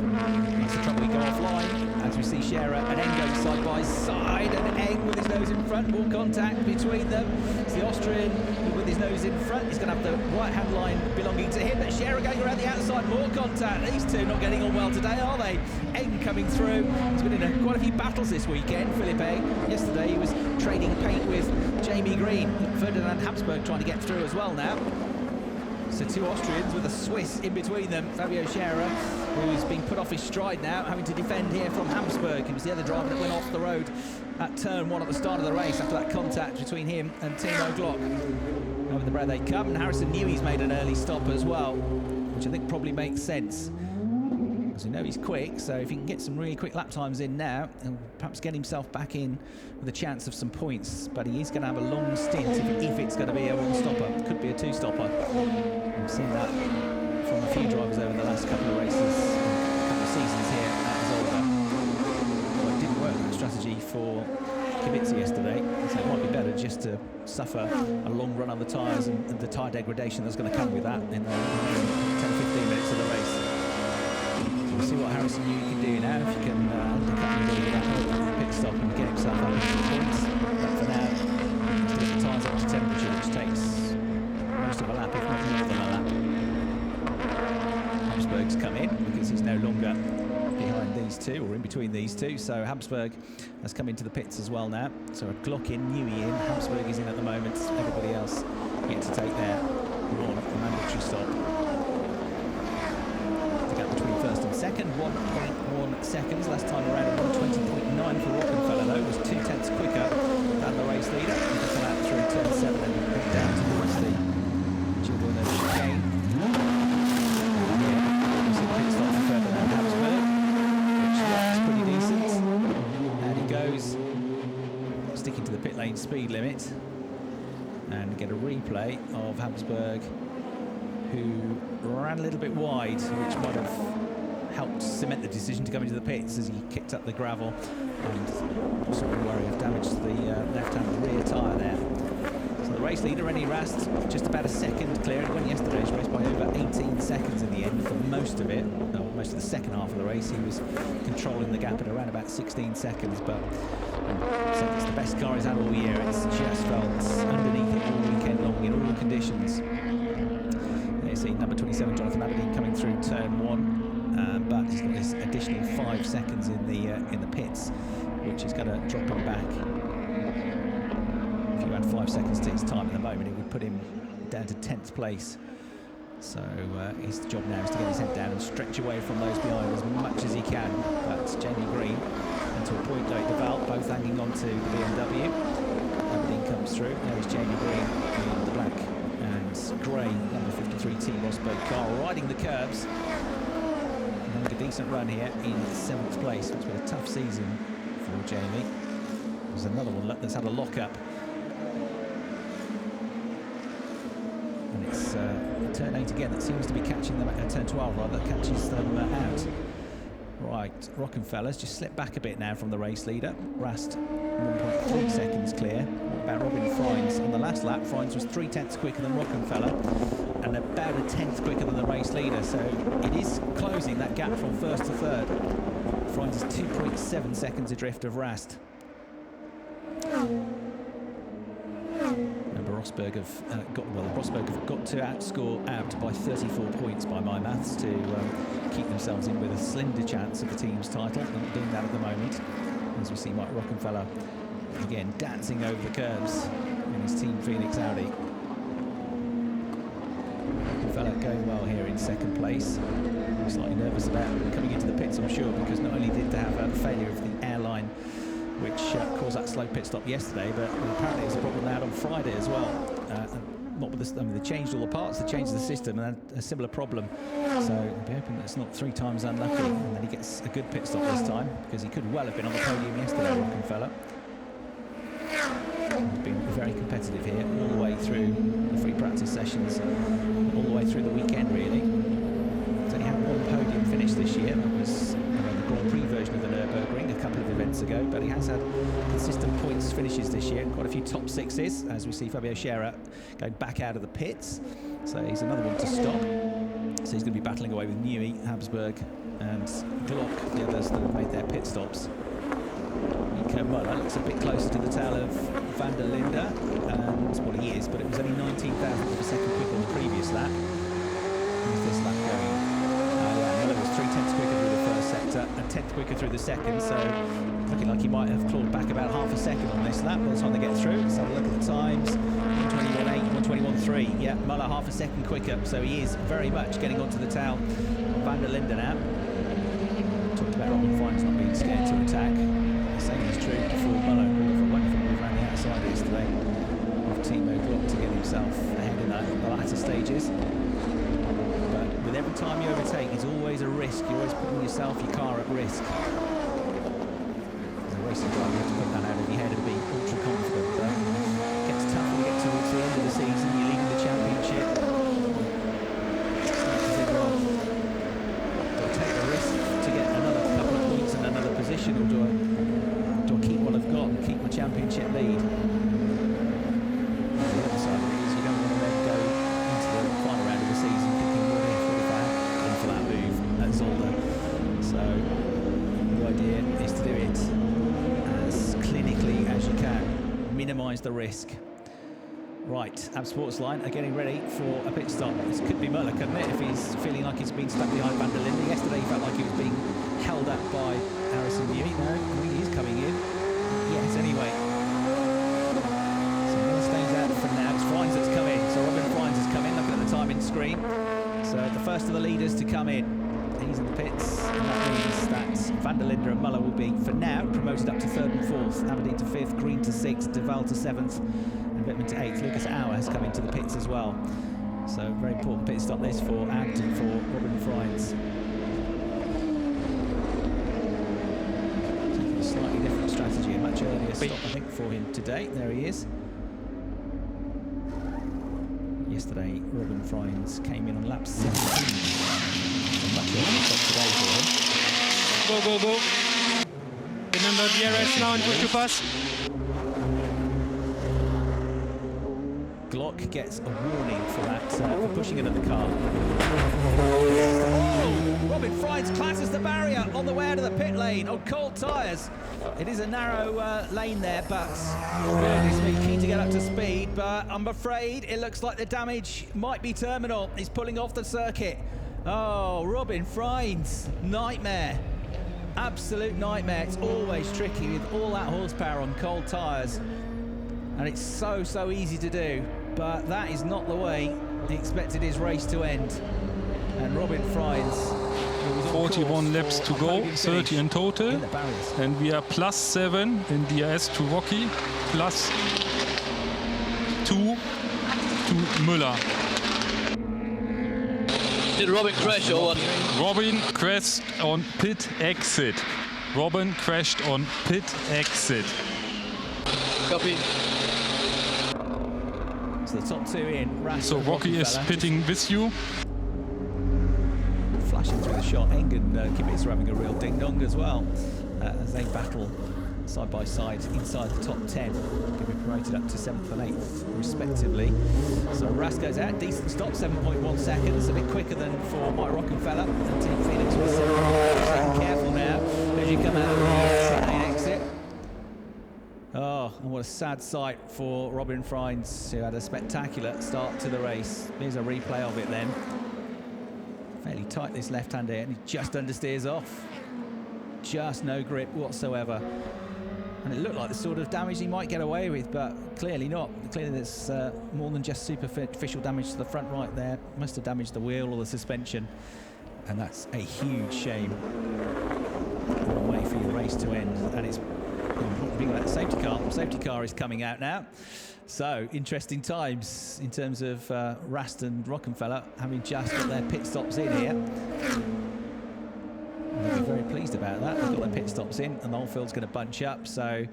That's the trouble, we go offline as we see Scherer and Eng going side by side, and Eng with his nose in front, more contact between them. It's the Austrian with his nose in front. He's going to have the right-hand line belonging to him, but Scherer going around the outside, more contact. These two not getting on well today, are they? Eng coming through. He's been in quite a few battles this weekend, Philippe Eng. Yesterday he was trading paint with Jamie Green. Ferdinand Habsburg trying to get through as well now. So 2 Austrians with a Swiss in between them. Fabio Scherer, who's been put off his stride now, having to defend here from Habsburg. He was the other driver that went off the road at turn 1 at the start of the race after that contact between him and Timo Glock. Over the breath they come, and Harrison Newey's made an early stop as well, which I think probably makes sense. As we know, he's quick, so if he can get some really quick lap times in now, he'll perhaps get himself back in with a chance of some points. But he is going to have a long stint if it's going to be a 1-stopper. It could be a 2-stopper. We've seen that from a few drivers over the last couple of races, a couple of seasons here at Zolder. Well, it didn't work, that strategy for Kubica yesterday, so it might be better just to suffer a long run on the tyres and the tyre degradation that's going to come with that in the 10-15 minutes of the race. We'll see what Harrison Newey can do now, if he can undercut anybody with that pit stop and get himself up into the points. But for now, he has to get the tyres up to temperature, which takes most of a lap, if not more than a lap. Habsburg's come in because he's no longer behind these two, or in between these two, so Habsburg has come into the pits as well now. So a Glock in, Newey in, Habsburg is in at the moment, everybody else yet to take their mandatory stop. Between first and second, 1.1 seconds. Last time around, 1:20.9 for Rockenfeller, though, was 2/10 quicker than the race leader. He can come out through turn 7 and head down towards the children of chicane. You see the pit stop for Ferdinand Habsburg, which looks pretty decent. And he goes, sticking to the pit lane speed limit, and get a replay of Habsburg, who ran a little bit wide, which might have helped cement the decision to come into the pits as he kicked up the gravel and possibly worry of damage to the left-hand rear tyre there. So the race leader, René Rast, just about a second clear. He won yesterday's race by over 18 seconds in the end for most of it. Most of the second half of the race he was controlling the gap at around about 16 seconds, but so it's the best car he's had all year. It's just felt underneath it all weekend long in all conditions. You see number 27 Jonathan Aberdeen coming through turn 1, but he's got this additional 5 seconds in the pits, which is going to drop him back a you add 5 seconds to his time at the moment, it would put him down to 10th place. So his job now is to get his head down and stretch away from those behind as much as he can. But Jamie Green and to a point Loic Deval both hanging on to the BMW. Aberdeen comes through. There is Jamie Green in the black and grey number 53 Team Rosberg car riding the curbs. Having a decent run here in 7th place. It's been a tough season for Jamie. There's another one that's had a lock-up. And it's turn 8 again that seems to be catching them at turn 12 rather, that catches them out. Right, Rockenfeller's just slipped back a bit now from the race leader. Rast 1.3 seconds clear. What about Robin Frijns on the last lap? Frijns was 3/10 quicker than Rockenfeller and about a 10th quicker than the race leader, so it is closing that gap from 1st to 3rd. Frijns is 2.7 seconds adrift of Rast. Remember, Rosberg have got to outscore Abt by 34 points by my maths to keep themselves in with a slender chance of the team's title. They're not doing that at the moment, as we see Mike Rockenfeller again dancing over the curbs in his Team Phoenix Audi. Rockenfeller going well here in 2nd place. Slightly nervous about coming into the pits, I'm sure, because not only did they have a failure of the airline which caused that slow pit stop yesterday, but apparently it was a problem they had on Friday as well. Not with the, I mean, they changed all the parts, they changed the system, and had a similar problem. So I'll be hoping that it's not 3 times unlucky, and then he gets a good pit stop this time, because he could well have been on the podium yesterday, Rockenfeller. He's been very competitive here, all the way through the free practice sessions, all the way through the weekend, really. He's only had 1 podium finish this year. That was the Grand Prix version of the Nürburgring a couple of events ago, but he has had consistent points finishes this year, quite a few top 6s, as we see Fabio Scherer going back out of the pits. So he's another one to stop. So he's going to be battling away with Newey, Habsburg and Glock, the others that have made their pit stops. Nico Müller looks a bit closer to the tail of Van der Linde, and well, he is, but it was only 19,000 of a second quicker than the previous lap. Who's this lap going? Müller was 3/10 quicker through the first sector and 10th quicker through the second, so looking like he might have clawed back about half a second on this lap by the time they get through. Let's have a look at the times. 1:21.8, 1:21.3. Yeah, Müller half a second quicker, so he is very much getting onto the tail of Van der Linde now. Talked about Robin Frijns not being scared to attack. The same is true for Müller, who got a wonderful move around the outside yesterday with Timo Glock to get himself ahead in the latter stages. But with every time you overtake, it's always a risk. You're always putting yourself, your car at risk. As a racing driver, you have to put that out of your head and be ultra confident. But it gets tough when you get towards the end of the season, you're leading the championship. Start to think, well, do I take the risk to get another couple of points in another position, or do I keep what I've got and keep my championship lead? The other side of it is you don't want to then go into the final round of the season thinking, what if I had gone for that move at Zolder? So the idea is to do it as clinically as you can, minimise the risk. Right, Ab Sportsline are getting ready for a pit stop. This could be Müller, couldn't it, if he's feeling like he's been stuck behind Van der Linde. Yesterday he felt like he was being held up by Harrison Newey. No, I think he's coming in. Yes, anyway. So Müller stays out for now. It's Frijns that's come in. So Robin Frijns has come in, looking at the timing screen. So the first of the leaders to come in. He's in the pits, and that means that Van der Linde and Müller will be, for now, promoted up to 3rd and 4th. Aberdeen to 5th, Green to 6th, Deval to 7th, and Wittmann to 8th. Lucas Auer has come into the pits as well. So very important pit stop this for Abt and for Robin Frijns. Taking a slightly different strategy, a much earlier stop, I think, for him today. There he is. Yesterday, Robin Frijns came in on lap 17. Much earlier stop today for him. Go, go, go. Remember DRS now and push to pass. Glock gets a warning for that, for pushing into the car. Oh, Robin Frijns clashes the barrier on the way out of the pit lane on cold tyres. It is a narrow lane there, but he's keen to get up to speed, but I'm afraid it looks like the damage might be terminal. He's pulling off the circuit. Oh, Robin Frijns, nightmare. Absolute nightmare. It's always tricky with all that horsepower on cold tyres. And it's so easy to do, but that is not the way he expected his race to end. And Robin Frijns, 41 laps to go, 30 in total, and we are +7 in DRS to Rocky, +2 to Müller. Did Robin crash or what? Robin crashed on pit exit. Robin crashed on pit exit. Copy. So the top two in. Rast so Rocky is pitting with you. Flashing through the shot. Eng and Kubica are having a real ding-dong as well as they battle side by side inside the top 10. Can be promoted up to 7th and 8th respectively. So Rast goes out, decent stop, 7.1 seconds, a bit quicker than for Mike Rockenfeller. And Team Phoenix was careful now as you come out of the main exit. Oh, and what a sad sight for Robin Frijns, who had a spectacular start to the race. Here's a replay of it then. Fairly tight, this left-hand here, and he just understeers off. Just no grip whatsoever. And it looked like the sort of damage he might get away with, but clearly not. Clearly there's more than just superficial damage to the front right there. Must have damaged the wheel or the suspension. And that's a huge shame. What a way for your race to end. And it's being about the safety car. The safety car is coming out now. So, interesting times in terms of Rast and Rockenfeller having just got their pit stops in here. They'll be very pleased about that. They've got their pit stops in and the whole field's going to bunch up. So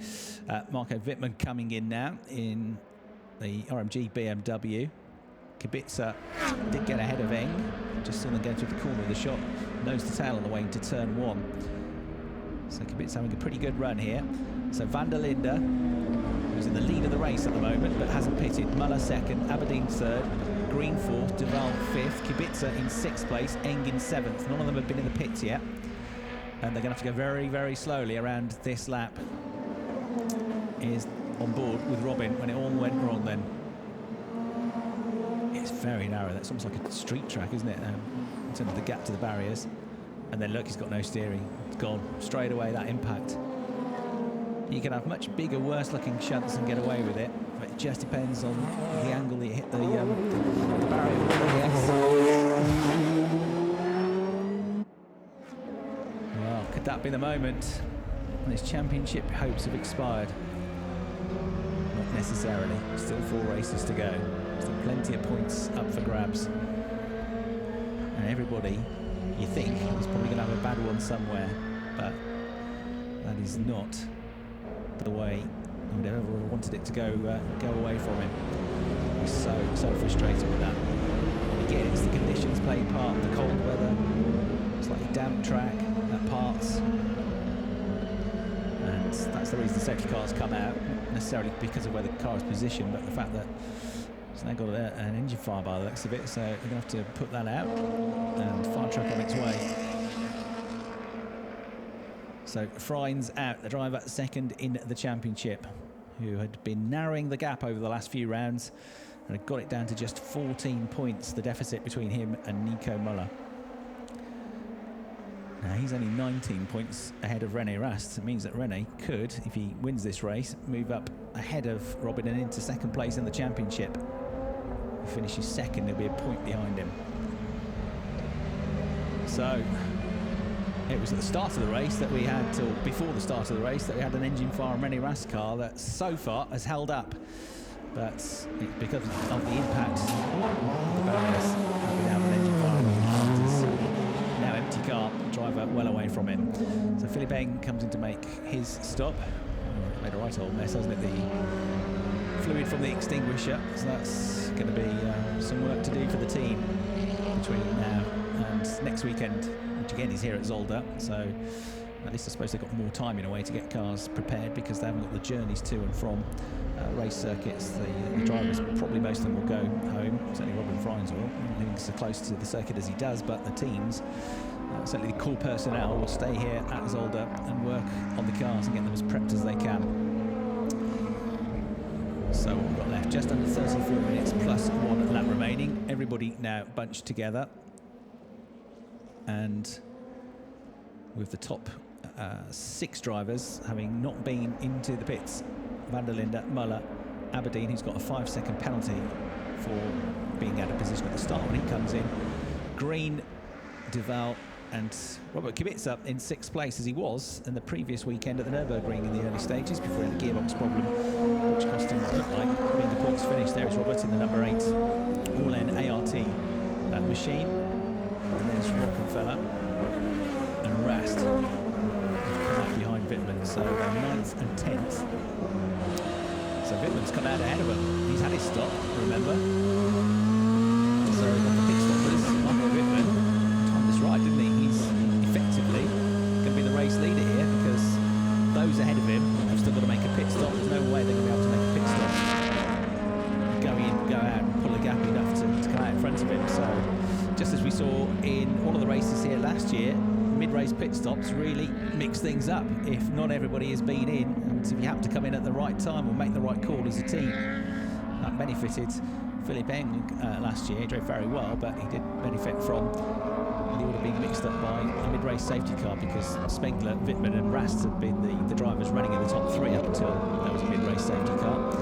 Marco Wittmann coming in now in the RMG BMW. Kubica did get ahead of Eng. Just saw them go through the corner of the shot. Nose to tail on the way into turn 1. So Kubica having a pretty good run here. So Van der Linde, who's in the lead of the race at the moment but hasn't pitted. Müller 2nd, Aberdeen 3rd, Green 4th, Duval 5th, Kubica in 6th place, Eng in 7th. None of them have been in the pits yet. And they're going to have to go very slowly around this lap. Is on board with Robin when it all went wrong then. It's very narrow. That's almost like a street track, isn't it? In terms of the gap to the barriers. And then look, he's got no steering. It's gone straight away, that impact. You can have much bigger, worse-looking shunts and get away with it, but it just depends on the angle that you hit the barrier. Well, could that be the moment when his championship hopes have expired? Not necessarily. Still 4 races to go. Still plenty of points up for grabs. And everybody, you think, is probably going to have a bad one somewhere, but that is not the way he would have ever wanted it to go away from him. He's so frustrated with that. And again, it's the conditions playing part, the cold weather, slightly damp track at parts, and that's the reason the safety cars come out, not necessarily because of where the car is positioned, but the fact that it's now got an engine fire by the looks of it, so they're going to have to put that out, and fire truck on its way. So Frijns out, the driver 2nd in the championship, who had been narrowing the gap over the last few rounds and had got it down to just 14 points, the deficit between him and Nico Müller. Now he's only 19 points ahead of René Rast. It means that René could, if he wins this race, move up ahead of Robin and into 2nd place in the championship. If he finishes 2nd, he'll be a point behind him. So it was at the start of the race that we had, or before the start of the race, that we had an engine fire on René Rast car that so far has held up. But because of the impact of the barriers, we now have an engine fire. Now empty car, driver well away from him. So Philippe Eng comes in to make his stop. Made a right old mess, hasn't it? The fluid from the extinguisher. So that's going to be some work to do for the team between now and next weekend, which again is here at Zolder. So at least I suppose they've got more time in a way to get cars prepared, because they haven't got the journeys to and from race circuits. The drivers, probably most of them will go home. Certainly Robin Frijns will, living so close to the circuit as he does, but the teams, certainly the core personnel, will stay here at Zolder and work on the cars and get them as prepped as they can. So what we've got left, just under 34 minutes plus 1 lap remaining. Everybody now bunched together, and with the top 6 drivers having not been into the pits: Van der Linde, Müller, Aberdeen, who's got a 5-second penalty for being out of position at the start when he comes in. Green, Duval and Robert Kubica in 6th place, as he was in the previous weekend at the Nürburgring in the early stages before he had a gearbox problem, which cost him what looked like being the points finish. There is Robert in the number 8 All-N ART machine. And there's Rockenfeller and Rast come up behind Wittmann, so they're 9th and 10th. So Wittmann's come out ahead of him. He's had his stop, remember. So the pit stoppers, Marco Wittmann timed this right, didn't he? He's effectively going to be the race leader here because those ahead of him have still got to make a pit stop. There's no way they're going to be able to make a pit stop. Go in, go out, and pull a gap enough to come out in front of him. So just as we saw in all of the races here last year, mid-race pit stops really mix things up. If not everybody has been in, and if you happen to come in at the right time or make the right call as a team, that benefited Philip Eng last year. He drove very well, but he did benefit from the order being mixed up by a mid-race safety car because Spengler, Wittmann and Rast had been the drivers running in the top 3 up until there was a mid-race safety car.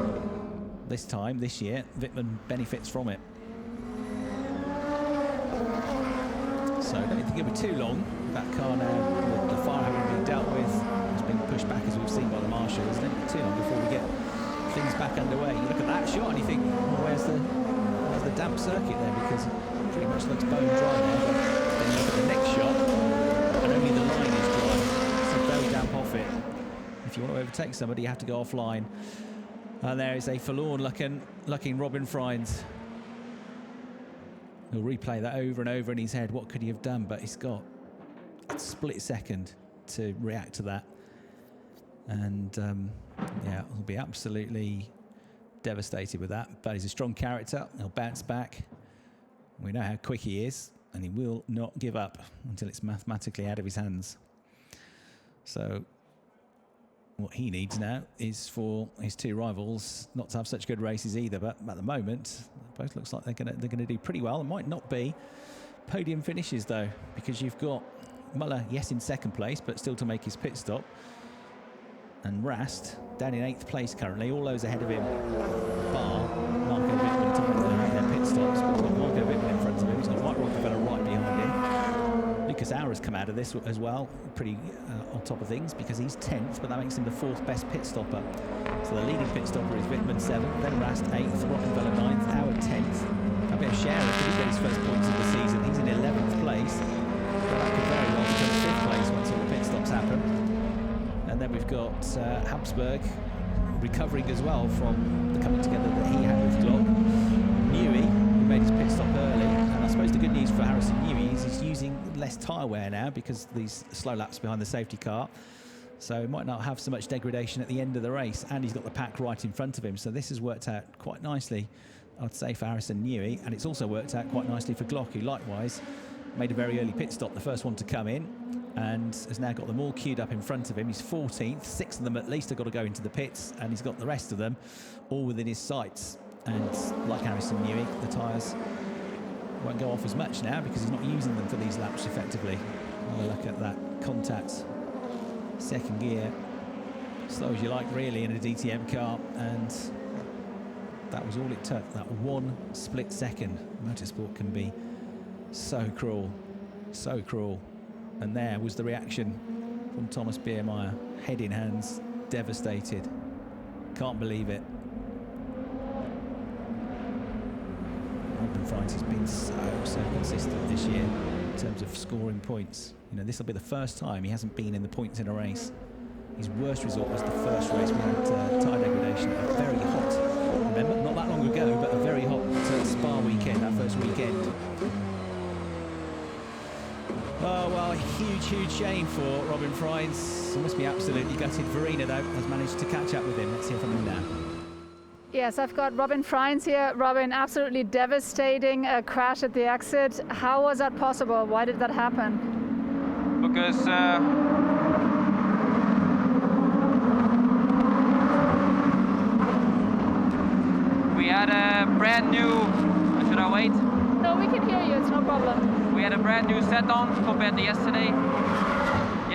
This year, Wittmann benefits from it. So I don't think it'll be too long. That car now, with the fire having been dealt with, has been pushed back as we've seen by the marshals. It won't be too long before we get things back underway. You look at that shot and you think, well, where's the damp circuit there? Because it pretty much looks bone dry there. But then you look at the next shot and only the line is dry. So very damp off it. If you want to overtake somebody, you have to go offline. And there is a forlorn-looking Robin Frijns. He'll replay that over and over in his head. What could he have done? But he's got a split second to react to that. And yeah, he'll be absolutely devastated with that. But he's a strong character. He'll bounce back. We know how quick he is, and he will not give up until it's mathematically out of his hands. So what he needs now is for his 2 rivals not to have such good races either. But at the moment, both looks like they're gonna do pretty well. It might not be podium finishes though, because you've got Muller, yes, in 2nd place, but still to make his pit stop. And Rast down in 8th place currently, all those ahead of him, bar Marco Wittmann to make their pit stops. But he's got Marco Wittmann in front of him. He's got Mike Rockenfeller right behind him. Lucas Auer has come out of this as well, pretty on top of things because he's 10th, but that makes him the 4th best pit stopper. So the leading pit stopper is Wittmann 7th, then Rast 8th, Rockenfeller 9th, Auer 10th. A bit of Scherer, could he get his first points of the season? He's in 11th place. But that could very well become 5th place once all the pit stops happen. And then we've got Habsburg recovering as well from the coming together that he had with Glock. Newey, who made his pit stop early, and I suppose the good news for Harrison Newey is he's using less tyre wear now because of these slow laps behind the safety car. So he might not have so much degradation at the end of the race, and he's got the pack right in front of him. So this has worked out quite nicely, I'd say, for Harrison Newey, and it's also worked out quite nicely for Glock, who likewise made a very early pit stop, the first one to come in, and has now got them all queued up in front of him. He's 14th, 6 of them at least have got to go into the pits, and he's got the rest of them all within his sights. And like Harrison Newey, the tyres won't go off as much now because he's not using them for these laps effectively. Have a look at that contact, 2nd gear, slow as you like really in a DTM car, and that was all it took, that 1 split second. Motorsport can be so cruel, so cruel. And there was the reaction from Thomas Biermeier, head in hands, devastated. Can't believe it. Robin Frijns has been so consistent this year in terms of scoring points. You know, this will be the first time he hasn't been in the points in a race. His worst result was the first race. We had tyre degradation at a very hot, remember, not that long ago, but a very hot Spa weekend, that first weekend. Oh, well, huge shame for Robin Frijns. He must be absolutely gutted. Verena, though, has managed to catch up with him. Let's hear from him now. Yes, I've got Robin Frijns here. Robin, absolutely devastating crash at the exit. How was that possible? Why did that happen? Because we had a brand new... Should I wait? No, we can hear you. It's no problem. We had a brand new set on compared to yesterday.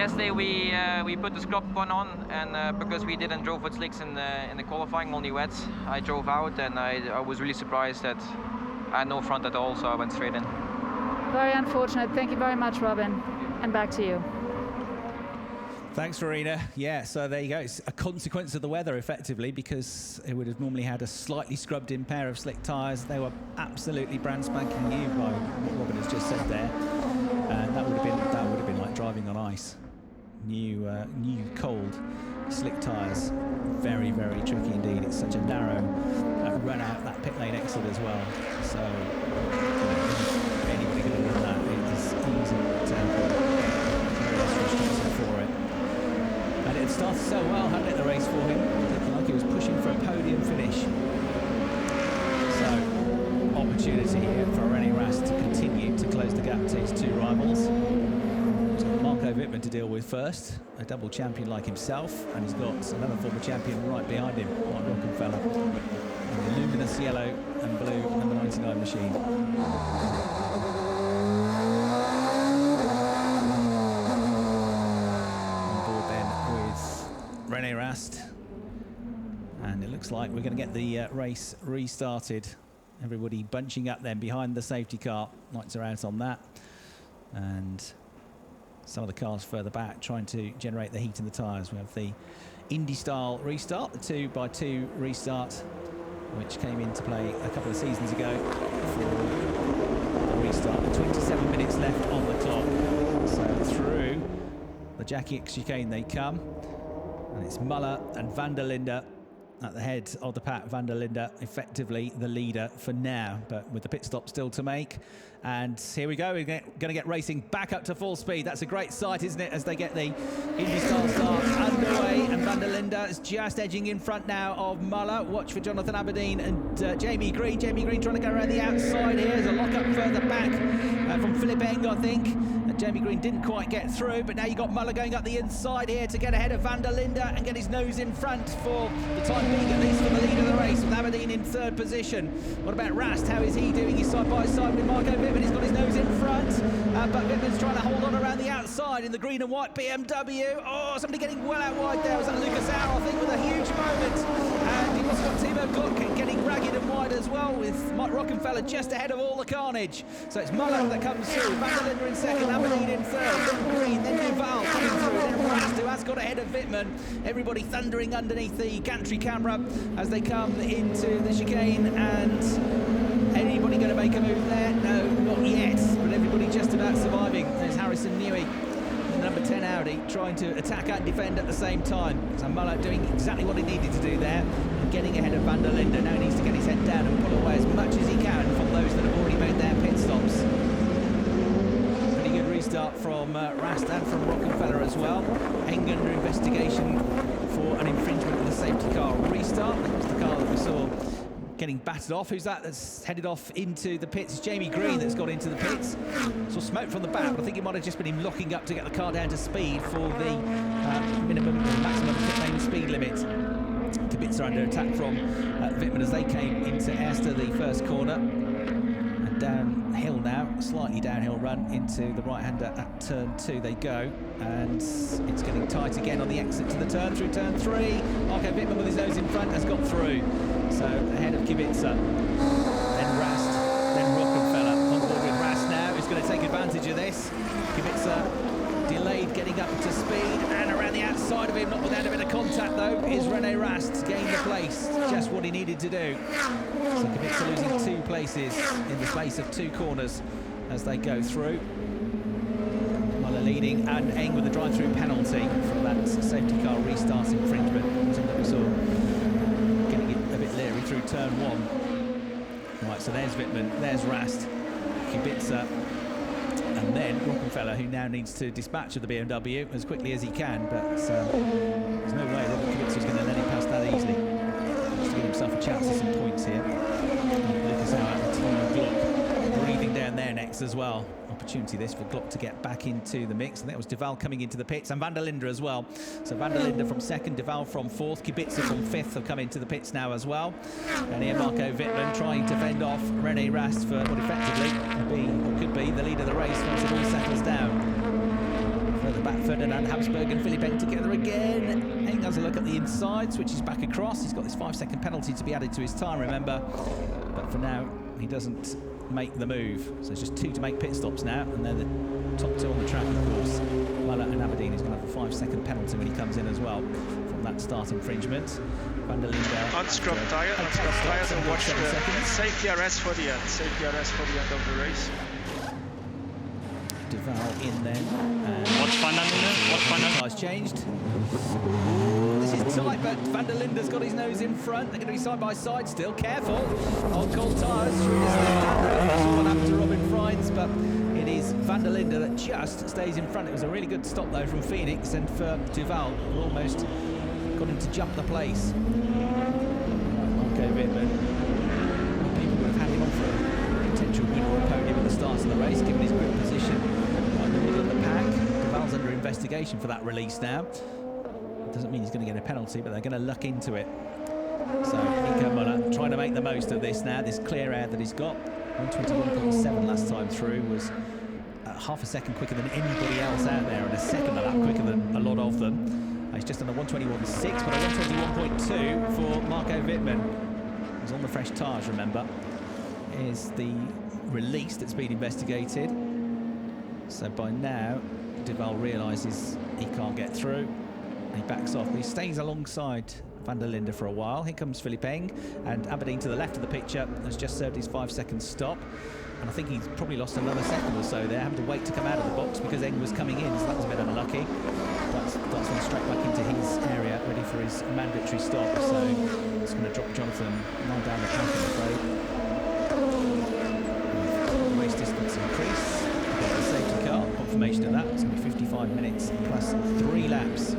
yesterday we put the sculpt one on, and because we didn't drove with slicks in the qualifying, only wet, I drove out, and I was really surprised that I had no front at all, so I went straight in. Very unfortunate. Thank you very much, Robin. And back to you. Thanks, Verena. Yeah, so there you go. It's a consequence of the weather, effectively, because it would have normally had a slightly scrubbed-in pair of slick tyres. They were absolutely brand spanking new, by what Robin has just said there. And that would have been like driving on ice. New cold, slick tyres. Very, very tricky indeed. It's such a narrow run out that pit lane exit as well. So anybody could have done that. It is easy to have for it. And it started so well, hadn't it, the race for him? Looking like he was pushing for a podium finish. So, opportunity here for René Rast to continue to close the gap to his two rivals. He's got Marco Wittmann to deal with first, a double champion like himself, and he's got another former champion right behind him, like Rockenfeller, in the luminous yellow and blue number 99 machine. René Rast, and it looks like we're going to get the race restarted. Everybody bunching up then behind the safety car. Lights are out on that, and some of the cars further back trying to generate the heat in the tyres. We have the Indy style restart, the 2x2 restart, which came into play a couple of seasons ago for the restart. 27 minutes left on the clock, so through the Jackie X chicane they come. And it's Muller and van der Linde at the head of the pack. Van der Linde effectively the leader for now, but with the pit stop still to make. And here we go, we're going to get racing back up to full speed. That's a great sight, isn't it, as they get the Indy style start underway. And van der Linde is just edging in front now of Muller. Watch for Jonathan Aberdeen and Jamie Green. Jamie Green trying to go around the outside here. There's a lock up further back from Philip Eng, I think. Jamie Green didn't quite get through, but now you've got Muller going up the inside here to get ahead of van der Linde and get his nose in front for the time being, at least for the lead of the race, with Aberdeen in third position. What about Rast? How is he doing? He's side by side with Marco Wittmann. He's got his nose in front, but Wittmann's trying to hold on around the outside in the green and white BMW. Oh, somebody getting well out wide there. Was that Lucas Auer, I think, with a huge moment. And you've also got Timo Glock getting ragged and wide as well, with Mike Rockenfeller just ahead of all the carnage. So it's Muller that comes through, van der Linde in second, Aberdeen in third, then Green, then Duval coming through, then Rast, who has got ahead of Wittmann. Everybody thundering underneath the gantry camera as they come into the chicane. And anybody going to make a move there? No, not yet, but everybody just about surviving. There's Harrison Newey, the number 10 Audi, trying to attack and defend at the same time. So Muller doing exactly what he needed to do there, and getting ahead of van der Linde. Now he needs to get his head down and pull away as much as he can from those that have already made their pit stops. Pretty good restart from Rast and from Rockenfeller as well. Eng under investigation for an infringement of the safety car restart. That was the car that we saw getting battered off. Who's that that's headed off into the pits? It's Jamie Green that's got into the pits. Saw smoke from the back, but I think it might have just been him locking up to get the car down to speed for the maximum pit lane speed limit. Kubica under attack from Wittmann as they came into Erster, the first corner. And downhill now, slightly downhill run into the right-hander at turn 2 they go. And it's getting tight again on the exit to the turn, through turn 3. Marco Wittmann with his nose in front has got through. So ahead of Kubica, then Rast, then Rockenfeller on board with Rast now, who's going to take advantage of this. Kubica delayed getting up to speed, and around the outside of him, not without a bit of contact though, is René Rast, gained the place, just what he needed to do. So Kubica losing 2 places in the space of 2 corners as they go through. Muller leading, and Eng with a drive-through penalty from that safety car restart infringement. Something that we saw getting it a bit leery through turn 1. Right, so there's Wittmann, there's Rast, Kubica, and then Rockenfeller, who now needs to dispatch of the BMW as quickly as he can, but there's no way that Kubica's going to let him pass that easily. Just to give himself a chance at some points here. Lucas Auer and Timo Glock breathing down there next as well. Opportunity this for Glock to get back into the mix, and that was Duval coming into the pits, and van der Linde as well. So van der Linde from 2nd, Duval from 4th, Kubica from 5th have come into the pits now as well. And here Marco Wittmann trying to fend off René Rast for what effectively could be the lead of the race once it all settles down. Further back Ferdinand Habsburg and Philipp Eng together again. Eng has a look at the inside, switches back across. He's got this 5-second penalty to be added to his time, remember. But for now, he doesn't make the move. So it's just 2 to make pit stops now, and they're the top 2 on the track, of course. Muller and Aberdeen is going to have a 5-second penalty when he comes in as well from that start infringement. Van der Linde. Unscrub tires and watch the safety arrest for the end. Safety arrest for the end of the race. Duval in then. Watch Van der Linde. Watch Van der Linde. Tires changed. This is tight, but Van der Linde's got his nose in front. They're going to be side by side still. Careful on cold tyres through this left-hander. What happened to Robin Frijns, but it is Van der Linde that just stays in front. It was a really good stop though from Phoenix, and for Duval, who almost got him to jump the place. Marco Wittmann. People would have had him on for a potential win or a podium at the start of the race, given his good position in the middle of the pack. Duval's under investigation for that release now. Doesn't mean he's going to get a penalty, but they're going to luck into it. So Nico Muller trying to make the most of this now, this clear air that he's got. 121.7 last time through, was half a second quicker than anybody else out there, and a second a lap quicker than a lot of them. He's just on a 121.6, but a 121.2 for Marco Wittmann. He's on the fresh tyres, remember. Is the release that's been investigated. So by now, Duval realises he can't get through. He backs off, but he stays alongside Van der Linde for a while. Here comes Philipp Eng, and Aberdeen to the left of the picture has just served his 5-second stop. And I think he's probably lost another second or so there, having to wait to come out of the box because Eng was coming in, so that was a bit unlucky. But starts going straight back into his area, ready for his mandatory stop. So it's going to drop Jonathan 9 down the pack, I'm afraid. Race distance increase. We've got the safety car, confirmation of that. It's going to be 55 minutes plus 3 laps.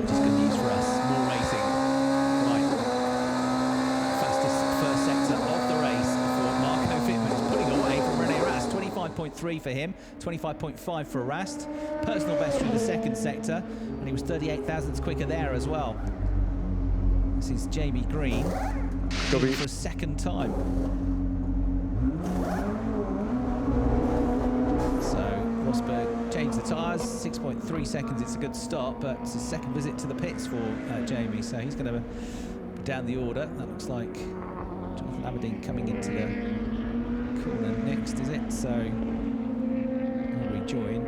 Which is good news for us. More racing. Right. Fastest first sector of the race for Marco Wittmann. He's putting away from René Rast. 25.3 for him, 25.5 for Rast. Personal best through the second sector, and he was 38 thousandths quicker there as well. This is Jamie Green for a second time. So Rosberg changed the tyres, 6.3 seconds. It's a good start, but it's his second visit to the pits for Jamie, so he's going to put down the order. That looks like Jonathan Aberdeen coming into the corner next, is it? So he'll rejoin.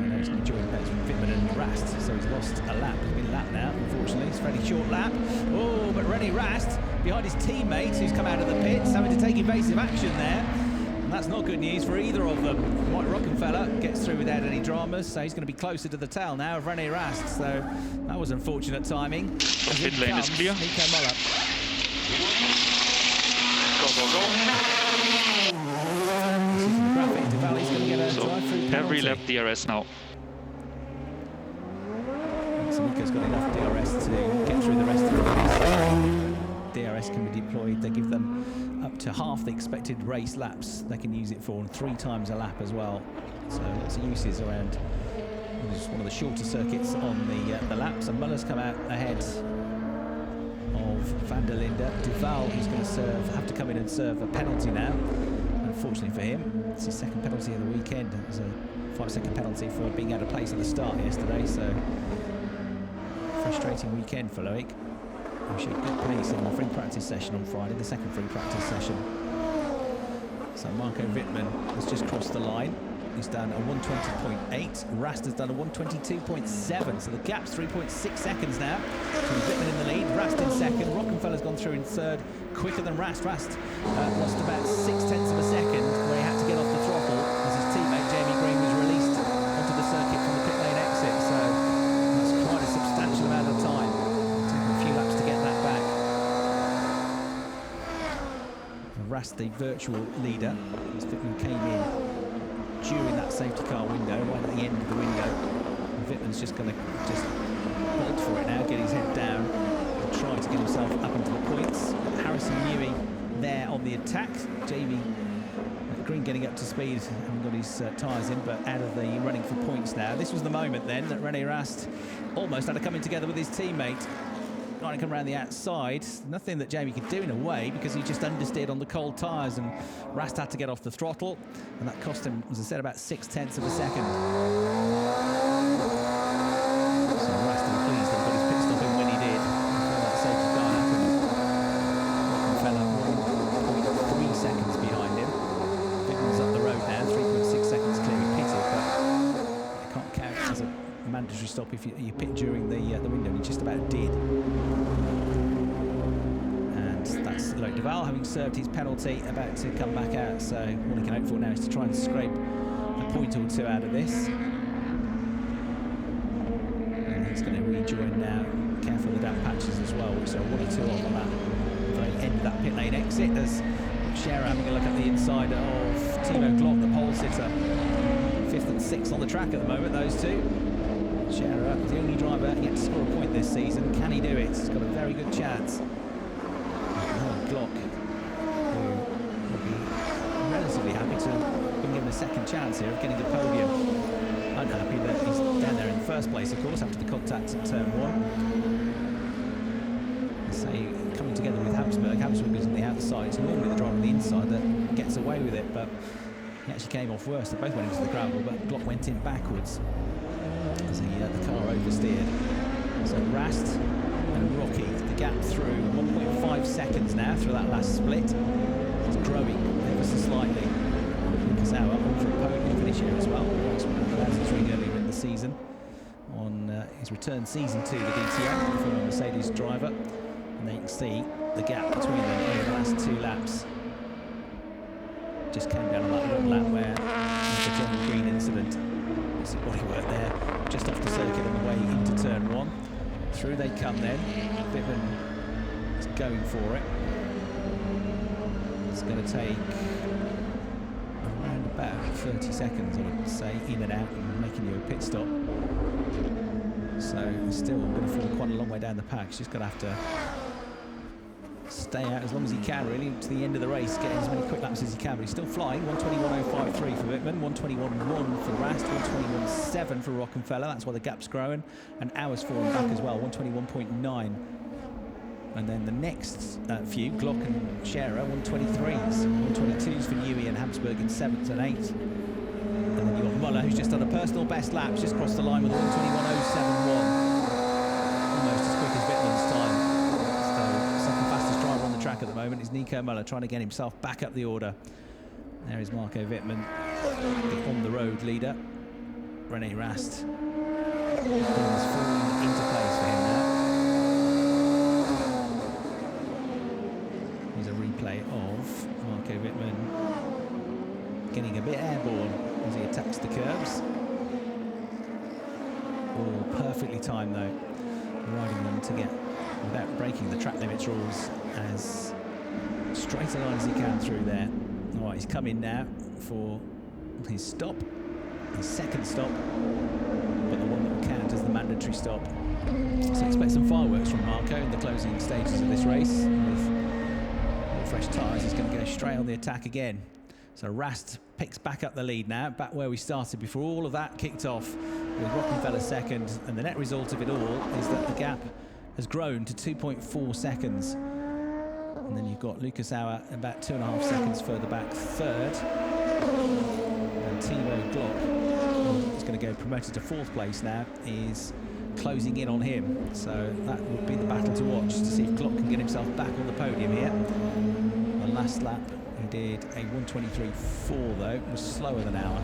No, he's going to join Wittmann and Rast, so he's lost a lap. It's been a lap now, unfortunately. It's a fairly short lap. Oh, but René Rast behind his teammates who's come out of the pits, having to take evasive action there. And that's not good news for either of them. Mike Rockenfeller gets through without any dramas, so he's going to be closer to the tail now of René Rast. So that was unfortunate timing. Pit lane is clear. Nico Muller. Every lap DRS now. So Nico's got enough DRS to get through the rest of the race. DRS can be deployed. They give them up to half the expected race laps they can use it for, and 3 times a lap as well. So lots of uses around. It's one of the shorter circuits on the laps, and Muller's come out ahead of Van der Linde. Duval, who's going to have to come in and serve a penalty now. Unfortunately for him, it's his second penalty of the weekend. It was a 5-second penalty for being out of place at the start yesterday, so frustrating weekend for Loic. We showed good pace in the free practice session on Friday, the second free practice session. So Marco Wittmann has just crossed the line. He's done a 120.8. Rast has done a 122.7. So the gap's 3.6 seconds now. Wittmann in the lead, Rast in second. Rockenfeller's gone through in third, quicker than Rast. Rast lost about 0.6 of a second where he had to get off the throttle as his teammate Jamie Green was released onto the circuit from the pit lane exit. So that's quite a substantial amount of time. Taking a few laps to get that back. Rast, the virtual leader, as Wittmann came in during that safety car window, right at the end of the window. And Wittmann's just going to bolt for it now, get his head down and try to get himself up into the points. Harrison Newey there on the attack. Jamie Green getting up to speed, hasn't got his tyres in, but out of the running for points now. This was the moment then that René Rast almost had to come in together with his teammate. Trying to come around the outside. Nothing that Jamie could do in a way because he just understeered on the cold tyres, and Rast had to get off the throttle, and that cost him, as I said, about 0.6 of a second. stop if you pit during the window, and he just about did. And that's Loic Duval, having served his penalty, about to come back out. So all he can hope for now is to try and scrape a point or two out of this. And he's going to rejoin now. Careful of the damp patches as well, which are 1 or 2 off on that very end of that pit lane exit. As Scherer having a look at the inside of Timo Glock, the pole sitter. 5th and 6th on the track at the moment, those two. Scherer, the only driver yet to score a point this season. Can he do it? He's got a very good chance. Glock, who will be relatively happy to have been given a second chance here of getting the podium. Unhappy that he's down there in the first place, of course, after the contact at turn 1. Say, coming together with Habsburg. Habsburg is on the outside. It's normally the driver on the inside that gets away with it, but he actually came off worse. They both went into the gravel, but Glock went in backwards as the car oversteered. So Rast and Rocky, the gap through 1.5 seconds now through that last split. It's growing ever so slightly. Lucas Auer on for a podium finish here as well. That's one of the 2003 earlier in the season on his return season to the DTM from a Mercedes driver. And there you can see the gap between them over the last 2 laps. Just came down on that 1 lap where the John Green incident. Some bodywork there, just off the circuit on the way into turn 1. Through they come then. Wittmann is going for it. It's going to take around about 30 seconds, I would say, in and out and making you a pit stop. So still going to fall quite a long way down the pack. He's just going to have to stay out as long as he can, really, to the end of the race, getting as many quick laps as he can. But he's still flying. 1:21.053 for Wittmann, 1:21.1 for Rast, 1:21.7 for Rockenfeller. That's why the gap's growing. And Auer's falling back as well, 1:21.9. And then the next few, Glock and Scherer, 1:23s, 1:22s for Newey and Habsburg in 7th and 8th. And then you've got Muller, who's just done a personal best lap, just crossed the line with 1:21.071. Almost as quick as Wittmann's time. Track at the moment is Nico Muller trying to get himself back up the order. There is Marco Wittmann, the on-the-road leader. René Rast. Things falling into place for him now. Here's a replay of Marco Wittmann getting a bit airborne as he attacks the curbs. All perfectly timed though, riding them to get, without breaking the track limits rules, as straight a line as he can through there. All right, he's come in now for his stop, his second stop, but the one that will count as the mandatory stop. So expect some fireworks from Marco in the closing stages of this race. With fresh tyres, he's going to go straight on the attack again. So Rast picks back up the lead now, back where we started before all of that kicked off, with Rockenfeller second, and the net result of it all is that the gap has grown to 2.4 seconds. And then you've got Lucas Auer about 2.5 seconds further back, third. And Timo Glock, who's going to go promoted to 4th place now, is closing in on him. So that would be the battle to watch, to see if Glock can get himself back on the podium here. The last lap, he did a 1:23.4 though. It was slower than Auer.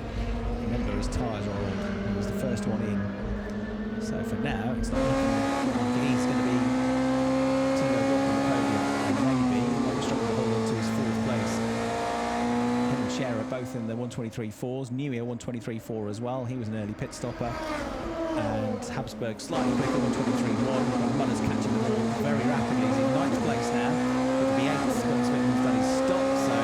Remember, his tyres are old. He was the first one in. So for now, it's not looking like it is going to be Timo Glock on the podium. And maybe he might struggle to hold on to his 4th place. Him and Scherer both in the 1:23.4s. Newey a 1:23.4 as well. He was an early pit stopper. And Habsburg slightly quicker, 1:23.1. Muller's catching the ball very rapidly. He's in 9th place now. It'll be 8th once Wittmann's done his stop. So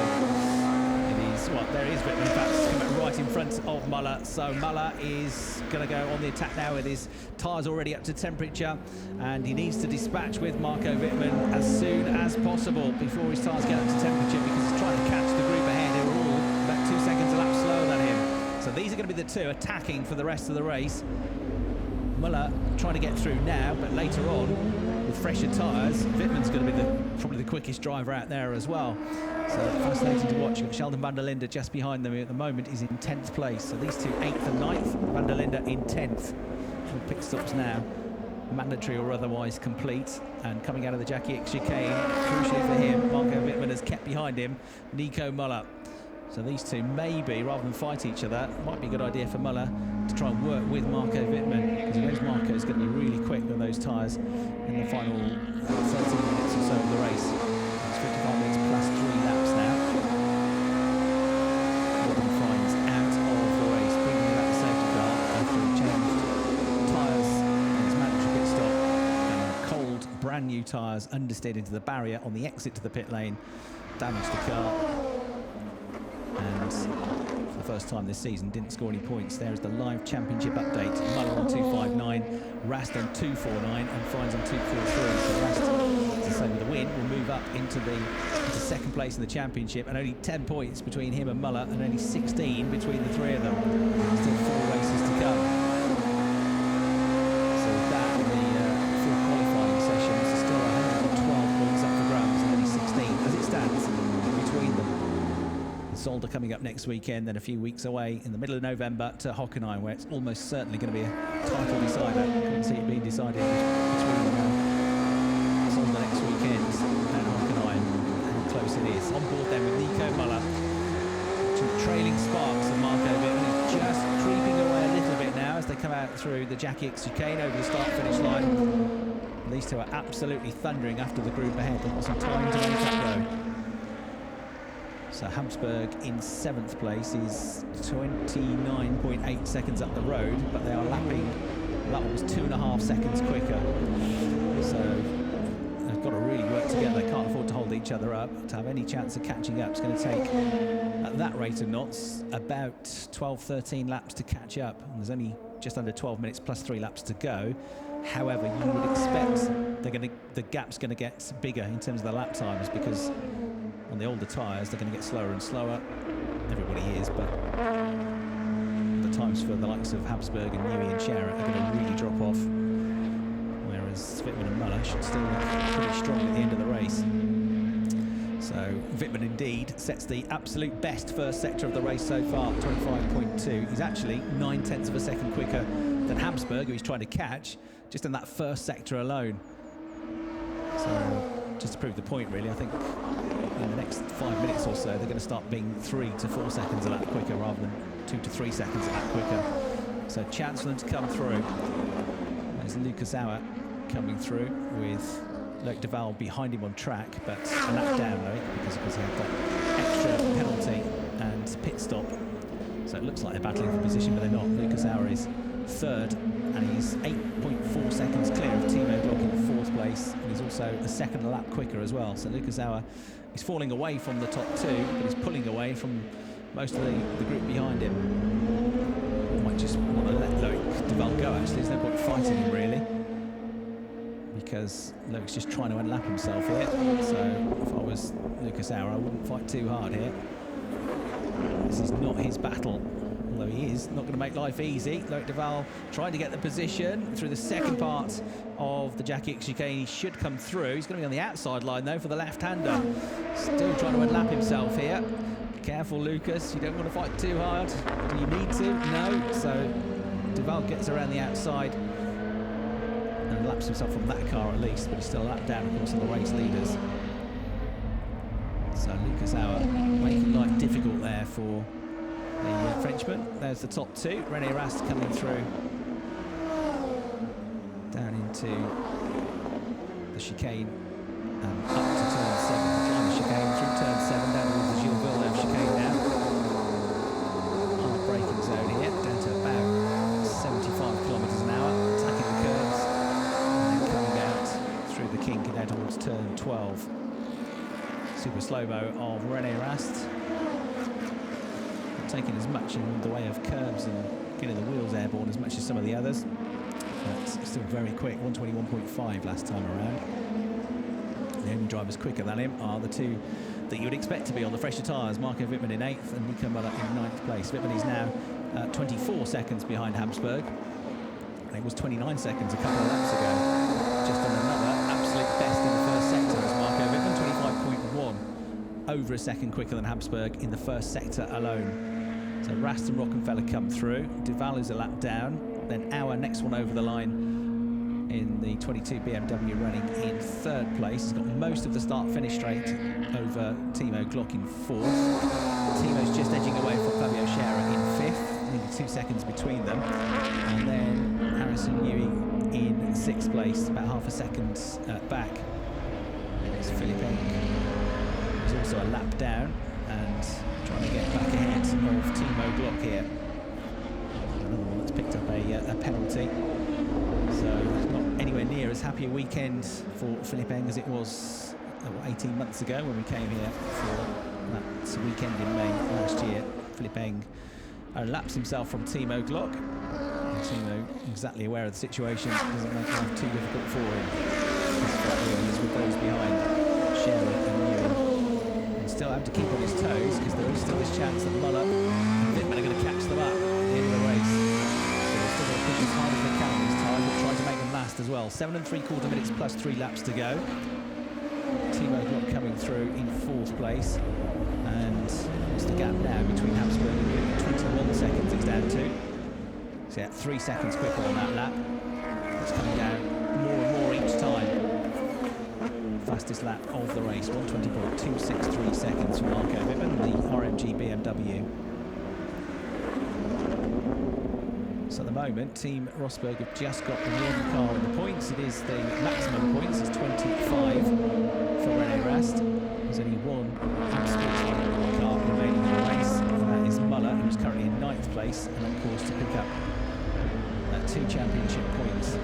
it is, well, there is Wittmann. In fact, right in front of Muller. So Muller is going to go on the attack now with his tyres already up to temperature, and he needs to dispatch with Marco Wittmann as soon as possible before his tyres get up to temperature, because he's trying to catch the group ahead who are all about 2 seconds a lap slower than him. So these are going to be the two attacking for the rest of the race. Muller trying to get through now, but later on with fresher tyres, Wittmann's going to be probably the quickest driver out there as well. So fascinating to watch. You've got Sheldon van der Linde just behind them at the moment, is in 10th place. So these two 8th and 9th, van der Linde in 10th. All pit stops now, mandatory or otherwise complete. And coming out of the Jackie X chicane, crucially for him, Marco Wittmann has kept behind him Nico Muller. So these two maybe, rather than fight each other, might be a good idea for Muller to try and work with Marco Wittmann, because he knows Marco's going to be really quick with those tyres in the final 13 minutes or so of the race. It's 55 minutes plus 3 laps now. Robin Frijns out of the race, bringing back the safety car after he changed tyres in his mandatory pit stop. And cold, brand new tyres understeered into the barrier on the exit to the pit lane, damaged the car. And for the first time this season, didn't score any points. There's the live championship update. Muller on 2.59, Rast on 2.49, and Frijns on 2.43. So Rast, as I say, with a win, will move up into second place in the championship, and only 10 points between him and Muller, and only 16 between the three of them. Still 4 races to go. So with that, in the full qualifying sessions, there's still 112 points up for grabs, and only 16 as it stands between them. Zolder coming up next weekend, then a few weeks away in the middle of November to Hockenheim, where it's almost certainly going to be a title decider. I can't see it being decided between Zolder next weekend and Hockenheim, how close it is. On board then with Nico Muller, trailing sparks of Marco Wittmann, is just creeping away a little bit now as they come out through the Jackie X chicane over the start-finish line. These two are absolutely thundering after the group ahead. They've got some time to make up though. So Habsburg in 7th place is 29.8 seconds up the road, but they are lapping, that one was 2.5 seconds quicker. So they've got to really work together. They can't afford to hold each other up. To have any chance of catching up, it's going to take, at that rate of knots, about 12, 13 laps to catch up. And there's only just under 12 minutes plus 3 laps to go. However, you would expect the gap's going to get bigger in terms of the lap times, because on the older tyres, they're going to get slower and slower. Everybody is, but the times for the likes of Habsburg and Newey and Scherer are going to really drop off, whereas Wittmann and Muller should still look pretty strong at the end of the race. So Wittmann indeed sets the absolute best first sector of the race so far, 25.2. He's actually 9/10 of a second quicker than Habsburg, who he's trying to catch, just in that first sector alone. So just to prove the point, really, I think in the next 5 minutes or so, they're going to start being 3 to 4 seconds a lap quicker rather than 2 to 3 seconds a lap quicker. So chance for them to come through. There's Lucas Auer coming through with Loic Duval behind him on track, but a lap down, Loic, because he had that extra penalty and pit stop. So it looks like they're battling for position, but they're not. Lucas Auer is 3rd, and he's 8.4 seconds clear of Timo Glock in 4th place, and he's also a second a lap quicker as well. So Lucas Auer is falling away from the top 2, but he's pulling away from most of the group behind him. I might just want to let Loic Duval go, actually. There's no point fighting him, really, because Loic's just trying to unlap himself here. So if I was Lucas Auer, I wouldn't fight too hard here. This is not his battle, although he is not going to make life easy. Loic Duval trying to get the position through the second part of the Jackie X chicane. He should come through. He's going to be on the outside line, though, for the left-hander. Still trying to unlap himself here. Careful, Lucas. You don't want to fight too hard. Do you need to? No. So Duval gets around the outside and laps himself from that car at least, but he's still a lap down, of course, on the race leaders. So Lucas Auer making life difficult there for the Frenchman. There's the top 2. René Rast coming through down into the chicane and up to turn 7. Flying the chicane through turn 7 down towards the Gilles Villeneuve chicane now. Hard braking zone here, down to about 75 kilometres an hour, attacking the curves and then coming out through the kink and down towards turn 12. Super slow-mo of René Rast. Not taking as much in the way of curbs and getting the wheels airborne as much as some of the others. But still very quick, 121.5 last time around. The only drivers quicker than him are the 2 that you would expect to be on the fresher tyres. Marco Wittmann in 8th and Nico Muller in 9th place. Wittmann is now 24 seconds behind Habsburg. And it was 29 seconds a couple of laps ago. Just on another absolute best in the first sector was Marco Wittmann, 25.1, over a second quicker than Habsburg in the first sector alone. So Rast and Rockenfeller come through. Duval is a lap down. Then Auer, next one over the line in the 22 BMW, running in 3rd place. He's got most of the start-finish straight over Timo Glock in 4th. Timo's just edging away from Fabio Scherer in 5th. nearly 2 seconds between them. And then Harrison Newey in 6th place, about half a second back. It's Philippe Eng, who's also a lap down and trying to get back ahead of Timo Glock here. Another one that's picked up a penalty. So not anywhere near as happy a weekend for Philippe Eng as it was 18 months ago when we came here for that weekend in May last year. Philippe Eng laps himself from Timo Glock. And Timo, exactly aware of the situation, doesn't make life too difficult for him. He's with those behind Scherer and Newey. And still have to keep on his toes because there is still this chance that Muller and Wittmann are going to catch them up at the end of the race. So they're still going to push as hard as they can this time, but try to make them last as well. 7 3/4 minutes plus 3 laps to go. Timo Glock coming through in 4th place. And what's the gap now between Habsburg and Wittmann? 21 seconds it's down to. So yeah, 3 seconds quicker on that lap. It's coming down more and more each time. Fastest lap of the race, 1:20.263 seconds for Marco Wittmann, the RMG BMW. So at the moment, Team Rosberg have just got the one car in the points. It is the maximum points, it's 25 for René Rast. There's only one absolute car remaining in the race, and that is Muller, who's currently in 9th place, and of course to pick up 2 championship points,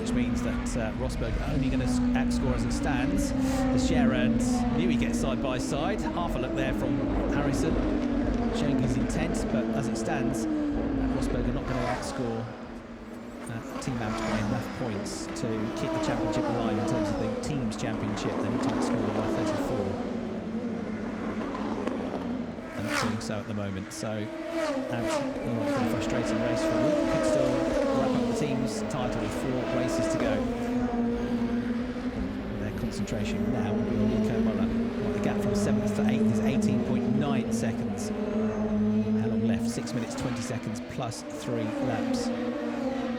which means that Rosberg are only going to outscore as it stands. As Scherer and Newey get side by side, half a look there from Harrison, showing his intent, but as it stands, Rosberg are not going to outscore Team Abs by enough points to keep the championship alive in terms of the team's championship. They need to outscore by 34. And not doing so at the moment. So Abs, it's been a frustrating race for them. Could still wrap up the team's title with 4 races to go. Their concentration now will be on Nico Muller. The gap from 7th to 8th is 18.9 seconds. How long left? 6 minutes 20 seconds plus 3 laps.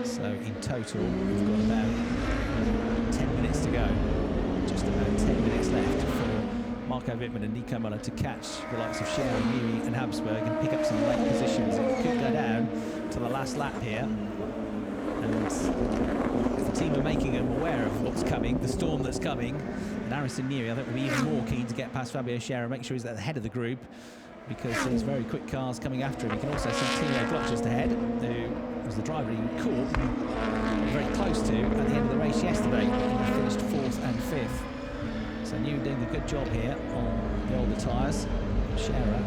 So in total, we've got about 10 minutes to go. Just about 10 minutes left for Marco Wittmann and Nico Muller to catch the likes of Scherer, Newey and Habsburg and pick up some late positions. It could go down to the last lap here. And if the team are making them aware of what's coming, the storm that's coming, and Harrison Newey, I think, will be even more keen to get past Fabio Scherer, make sure he's at the head of the group, because there's very quick cars coming after him. You can also see Timo Glock just ahead, who was the driver he caught very close to at the end of the race yesterday. He finished 4th and 5th. So Newey doing a good job here on the older tyres. Scherer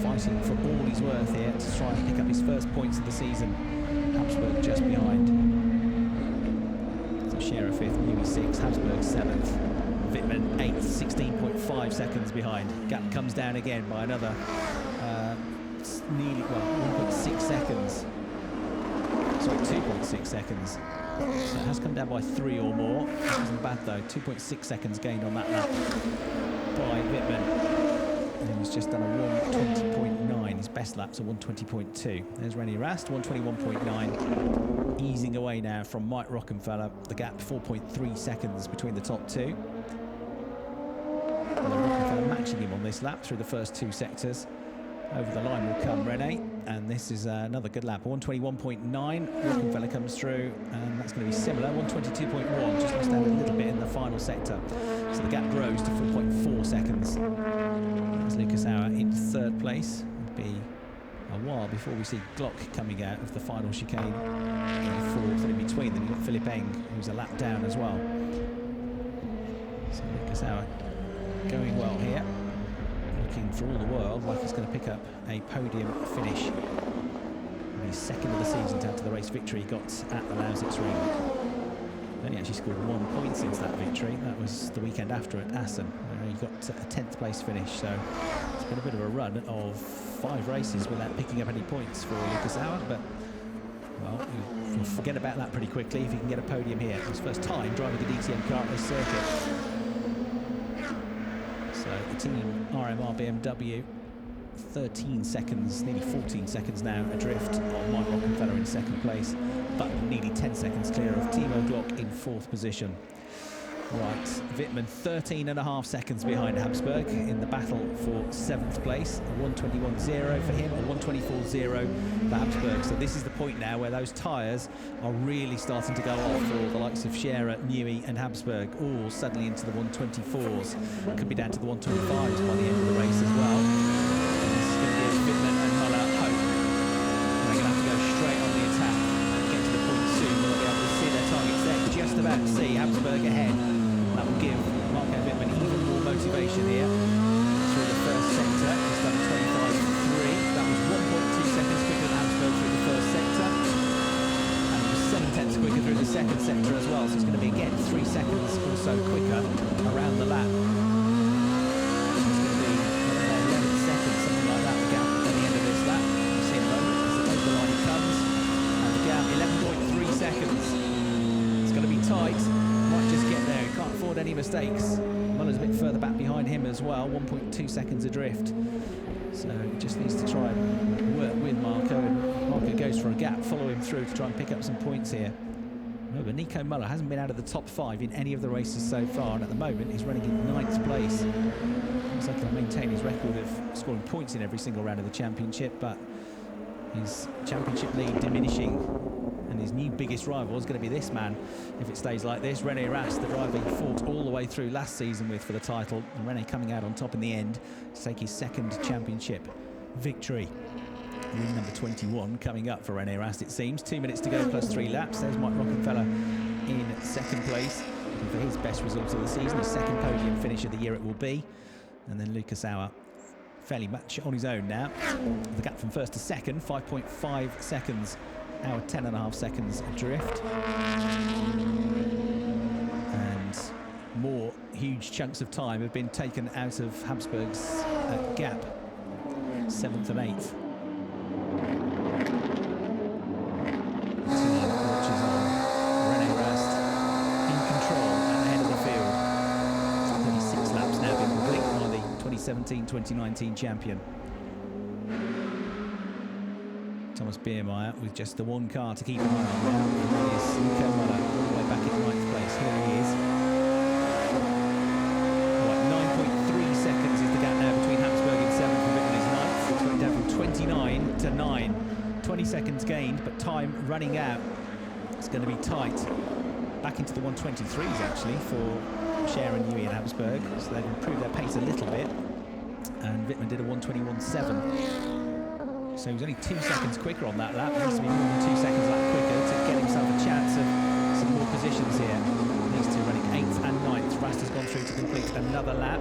fighting for all he's worth here to try and pick up his first points of the season. Habsburg just behind. So Scherer 5th, Newey 6th, Habsburg 7th. Wittmann 8th, 16.5 seconds behind. Gap comes down again by another nearly, 1.6 seconds. Sorry, 2.6 seconds. So it has come down by 3 or more. That wasn't bad though. 2.6 seconds gained on that lap by Wittmann. And he was just done a 1:20.9. His best lap's a 1:20.2. There's René Rast, 1:21.9. Easing away now from Mike Rockenfeller. The gap 4.3 seconds between the top 2. Rockenfeller matching him on this lap through the first 2 sectors. Over the line will come René, and this is another good lap. 1:21.9. Rockenfeller comes through, and that's going to be similar. 1:22.1, just lost out a little bit in the final sector. So the gap grows to 4.4 seconds. That's Lucas Auer in 3rd place. It'll be a while before we see Glock coming out of the final chicane. 4th, and in between them you've got Philippe Eng, who's a lap down as well. So Lucas Auer going well here. Looking for all the world like he's going to pick up a podium finish. And he's 2nd of the season to add to the race victory he got at the Lausitz Ring. Only actually scored 1 point since that victory. That was the weekend after at Assen, where he got a 10th place finish. So it's been a bit of a run of 5 races without picking up any points for Lucas Auer. But well, you'll forget about that pretty quickly if you can get a podium here. It's his first time driving the DTM car at this circuit. So the team RMR BMW 13 seconds, nearly 14 seconds now adrift on Mike Rockenfeller in 2nd place, but nearly 10 seconds clear of Timo Glock in 4th position. Right, Wittmann 13.5 seconds behind Habsburg in the battle for 7th place. A 1:21.0 for him, a 1:24.0 for Habsburg. So this is the point now where those tyres are really starting to go off for the likes of Scherer, Newey and Habsburg, all suddenly into the 1:24s. It could be down to the 1:25s by the end of the race as well. And this is going to give Wittmann and Muller hope. And they're going to have to go straight on the attack and get to the point soon. They'll be able to see their targets there. Just about to see Habsburg ahead. That will give Marco Wittmann even more motivation here through the first sector. He's done 25.3. That was 1.2 seconds quicker than Habsburg through the first sector. And it was 7/10 quicker through the second sector as well. So it's going to be, again, 3 seconds or so quicker around the lap. It's going to be 11 seconds, something like that, the gap at the end of this lap. You see in a moment as over the line he comes. And the gap, 11.3 seconds. It's going to be tight. Might just get there, can't afford any mistakes. Muller's a bit further back behind him as well, 1.2 seconds adrift. So he just needs to try and work with Marco, and Marco goes for a gap, follow him through to try and pick up some points here. But Nico Muller hasn't been out of the top 5 in any of the races so far, and at the moment he's running in 9th place. Looks like he'll maintain his record of scoring points in every single round of the championship, but his championship lead diminishing. And his new biggest rival is going to be this man, if it stays like this. René Rast, the driver he fought all the way through last season with for the title. And René coming out on top in the end to take his 2nd championship victory. Win number 21 coming up for René Rast, it seems. 2 minutes to go plus 3 laps. There's Mike Rockenfeller in 2nd place. Looking for his best result of the season, his 2nd podium finish of the year it will be. And then Lucas Auer fairly much on his own now. The gap from 1st to 2nd, 5.5 seconds. Auer 10.5 seconds adrift. And more huge chunks of time have been taken out of Habsburg's gap. 7th and 8th. Watches on. René Rast in control at the head of the field. 36 laps now been complete by the 2017-2019 champion. Thomas Biermeier with just the one car to keep an eye on now. Here is Nico Muller all the way back in 9th place. Here he is. Right, 9.3 seconds is the gap now between Habsburg in 7th and Wittmann is 9th. It's going down from 29 to 9. 20 seconds gained, but time running out. It's going to be tight. Back into the 1:23s actually for Scherer, Newey and Habsburg. So they've improved their pace a little bit. And Wittmann did a 1:21.7. So he was only 2 seconds quicker on that lap. He needs to be more than 2 seconds lap quicker to get himself a chance of some more positions here. These two running 8th and 9th. Rast has gone through to complete another lap.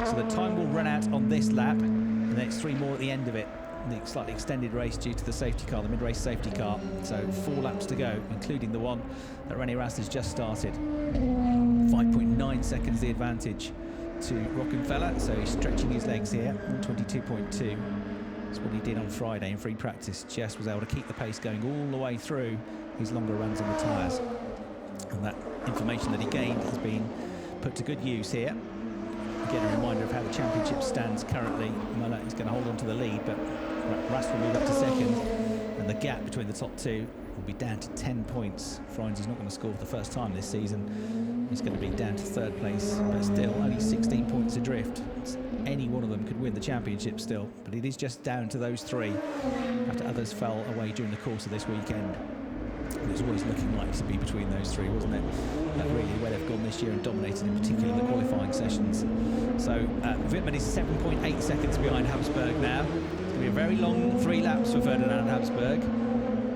So the time will run out on this lap, and then it's 3 more at the end of it. The slightly extended race due to the safety car, the mid-race safety car. So 4 laps to go, including the one that René Rast has just started. 5.9 seconds the advantage to Rockenfeller. So he's stretching his legs here, 1:22.2. That's what he did on Friday in free practice. Just was able to keep the pace going all the way through his longer runs on the tyres. And that information that he gained has been put to good use here. Again, a reminder of how the championship stands currently. Muller is going to hold on to the lead, but Rast will move up to 2nd. And the gap between the top 2 will be down to 10 points. Frijns is not going to score for the first time this season. He's going to be down to 3rd place, but still only 16 points adrift. Any one of them could win the championship still, but it is just down to those 3 after others fell away during the course of this weekend. It was always looking like to be between those 3, wasn't it? That really where they've gone this year and dominated, in particular the qualifying sessions. So Wittmann is 7.8 seconds behind Habsburg now. It's going to be a very long 3 laps for Ferdinand Habsburg.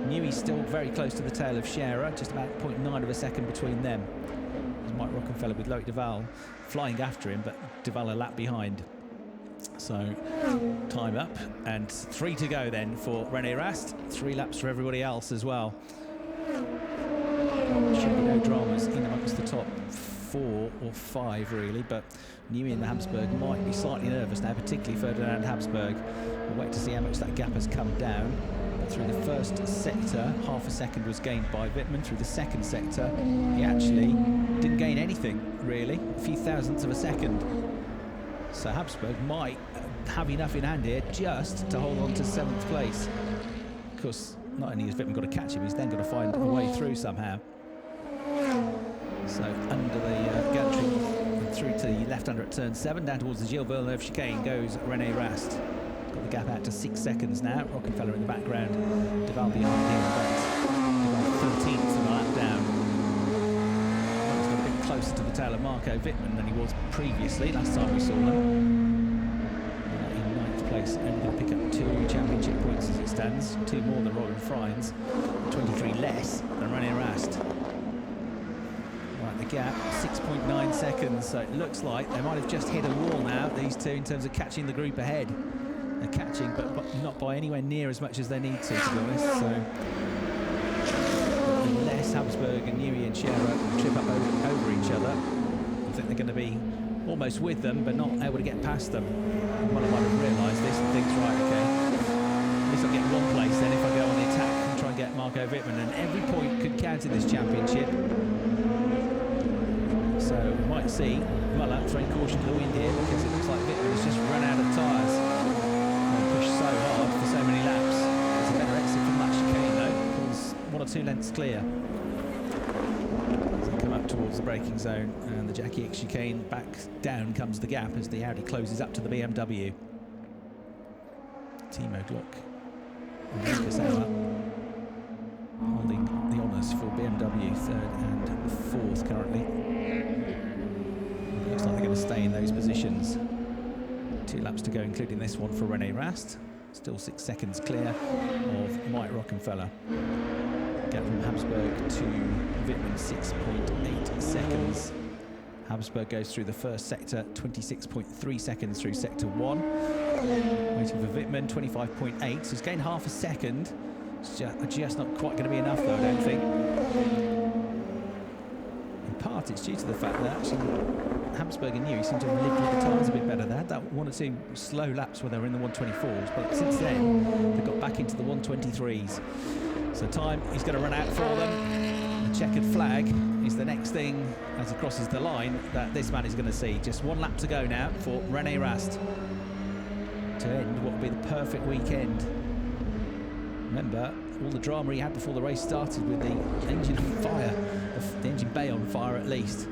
Newey's still very close to the tail of Scherer, just about 0.9 of a second between them. There's Mike Rockenfeller with Loic Duval flying after him, but Duval a lap behind. So time up, and 3 to go then for René Rast. 3 laps for everybody else as well. Should be no dramas in amongst the top 4 or 5 really, but Newey and the Habsburg might be slightly nervous now, particularly Ferdinand Habsburg. We'll wait to see how much that gap has come down. But through the first sector, half a second was gained by Wittmann. Through the second sector, he actually didn't gain anything really, a few thousandths of a second. So Habsburg might have enough in hand here just to hold on to 7th place. Of course, not only has Wittmann got to catch him, he's then got to find a way through somehow. So under the gantry left-hander at turn 7. Down towards the Gilles Villeneuve chicane goes René Rast. Got the gap out to 6 seconds now. Rockenfeller in the background. Duval behind him, but Duval 13th in the lap down. He's got a bit closer to the tail of Marco Wittmann than he was previously, last time we saw him. In 9th place, only going to pick up 2 championship points as it stands. 2 more than Robin Frijns, 23 less than René Rast. Right, the gap, 6.9 seconds, so it looks like they might have just hit a wall now, these two, in terms of catching the group ahead. They're catching, but not by anywhere near as much as they need to be honest. So unless Habsburg and Newey and Scherer trip up over each other, I think they're going to be almost with them, but not able to get past them. Well, I might have realised this and thinks, right, okay, at least I'll get 1 place then if I go on the attack and try and get Marco Wittmann, and every point could count in this championship. So we might see Muller throwing caution to the wind here, because it looks like Wittmann has just run out of tyres. Pushed so hard for so many laps. There's a better exit from that chicane though, because 1 or 2 lengths clear. As they come up towards the braking zone and the Jackie X chicane, back down comes the gap as the Audi closes up to the BMW. Timo Glock and Lucas Auer holding the honours for BMW 3rd and 4th currently. Looks like they're going to stay in those positions. 2 laps to go, including this one for René Rast. Still 6 seconds clear of Mike Rockenfeller. Gap from Habsburg to Wittmann, 6.8 seconds. Habsburg goes through the first sector, 26.3 seconds through sector 1. Waiting for Wittmann, 25.8. So he's gained half a second. It's just not quite going to be enough, though, I don't think. In part, it's due to the fact that actually Habsburg and Newey seem to have lived with the tyres a bit better. They had that 1 or 2 slow laps when they were in the 124s, but since then they got back into the 123s. So time is going to run out for them. The checkered flag is the next thing as he crosses the line that this man is going to see. Just 1 lap to go now for René Rast to end what would be the perfect weekend. Remember all the drama he had before the race started with the engine on fire, the engine bay on fire at least.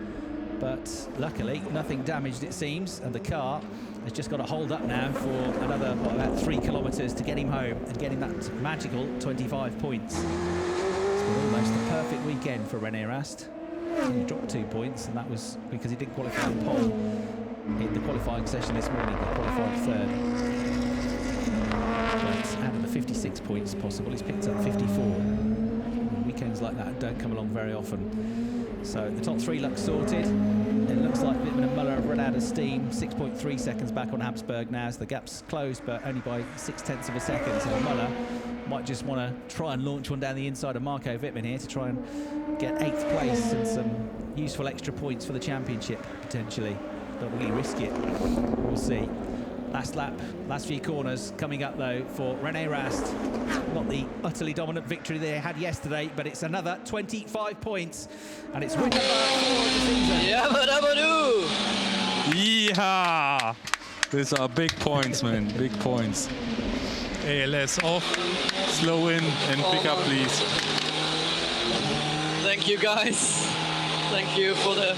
But luckily nothing damaged, it seems, and the car has just got to hold up now for another about 3 kilometres to get him home and get him that magical 25 points. It's been almost the perfect weekend for René Rast. He dropped 2 points, and that was because he didn't qualify on pole in the qualifying session this morning. He qualified 3rd. But out of the 56 points possible, he's picked up 54. Weekends like that don't come along very often. So the top 3 looks sorted. It looks like Wittmann and Muller have run out of steam. 6.3 seconds back on Habsburg now, so the gap's closed, but only by 0.6 of a second. So Muller might just want to try and launch one down the inside of Marco Wittmann here to try and get 8th place and some useful extra points for the championship, potentially. Don't really risk it. We'll see. Last lap, last few corners coming up though for René Rast. Not the utterly dominant victory they had yesterday, but it's another 25 points, and it's win number 4 of the season. Yeah! These are big points, man, big points. ALS off, slow in and pick up, please. Thank you, guys. Thank you for the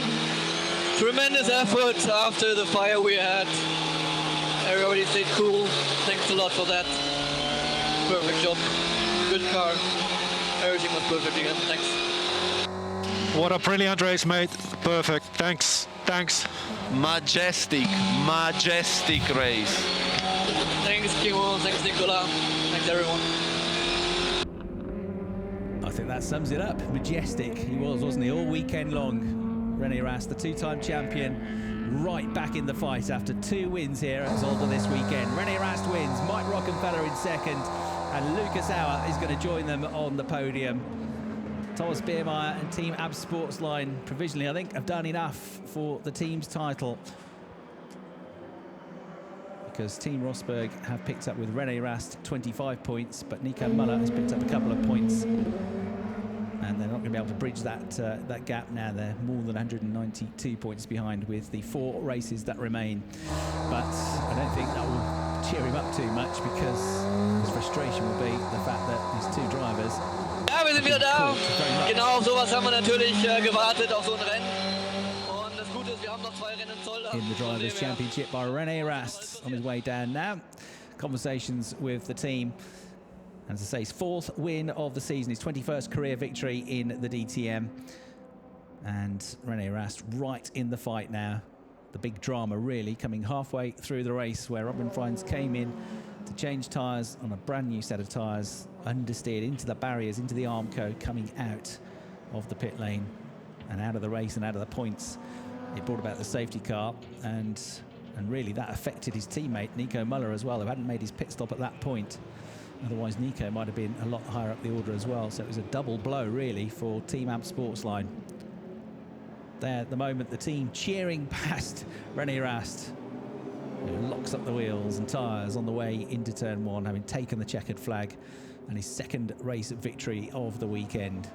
tremendous effort after the fire we had. Everybody stayed cool. Thanks a lot for that. Perfect job. Good car. Everything was perfect again. Thanks. What a brilliant race, mate. Perfect. Thanks. Thanks. Majestic race. Thanks, Timo. Thanks, Nicola. Thanks, everyone. I think that sums it up. Majestic he was, wasn't he? All weekend long. René Rast, the 2-time champion, right back in the fight after 2 wins here at Zolder this weekend. René Rast wins, Mike Rockenfeller in 2nd, and Lucas Auer is going to join them on the podium. Thomas Biermeier and Team Ab Sportsline provisionally, I think, have done enough for the team's title, because Team Rosberg have picked up with René Rast 25 points, but Nico Muller has picked up a couple of points, and they're not going to be able to bridge that gap now. They're more than 192 points behind with the 4 races that remain. But I don't think that will cheer him up too much, because his frustration will be the fact that these 2 drivers... Ja, wir sind wieder da. Genau auf sowas haben wir natürlich gewartet, auf so ein Rennen. Und das Gute ist, wir haben in the Drivers' Championship by René Rast on his way down now. Conversations with the team. As I say, his 4th win of the season, his 21st career victory in the DTM. And René Rast right in the fight now. The big drama really coming halfway through the race, where Robin Frijns came in to change tyres on a brand new set of tyres, understeered into the barriers, into the Armco, coming out of the pit lane and out of the race and out of the points. It brought about the safety car, and really that affected his teammate Nico Müller as well, who hadn't made his pit stop at that point. Otherwise Nico might have been a lot higher up the order as well. So it was a double blow really for Team Amp Sportsline. There at the moment, the team cheering past René Rast, who locks up the wheels and tyres on the way into turn 1, having taken the checkered flag and his 2nd race victory of the weekend.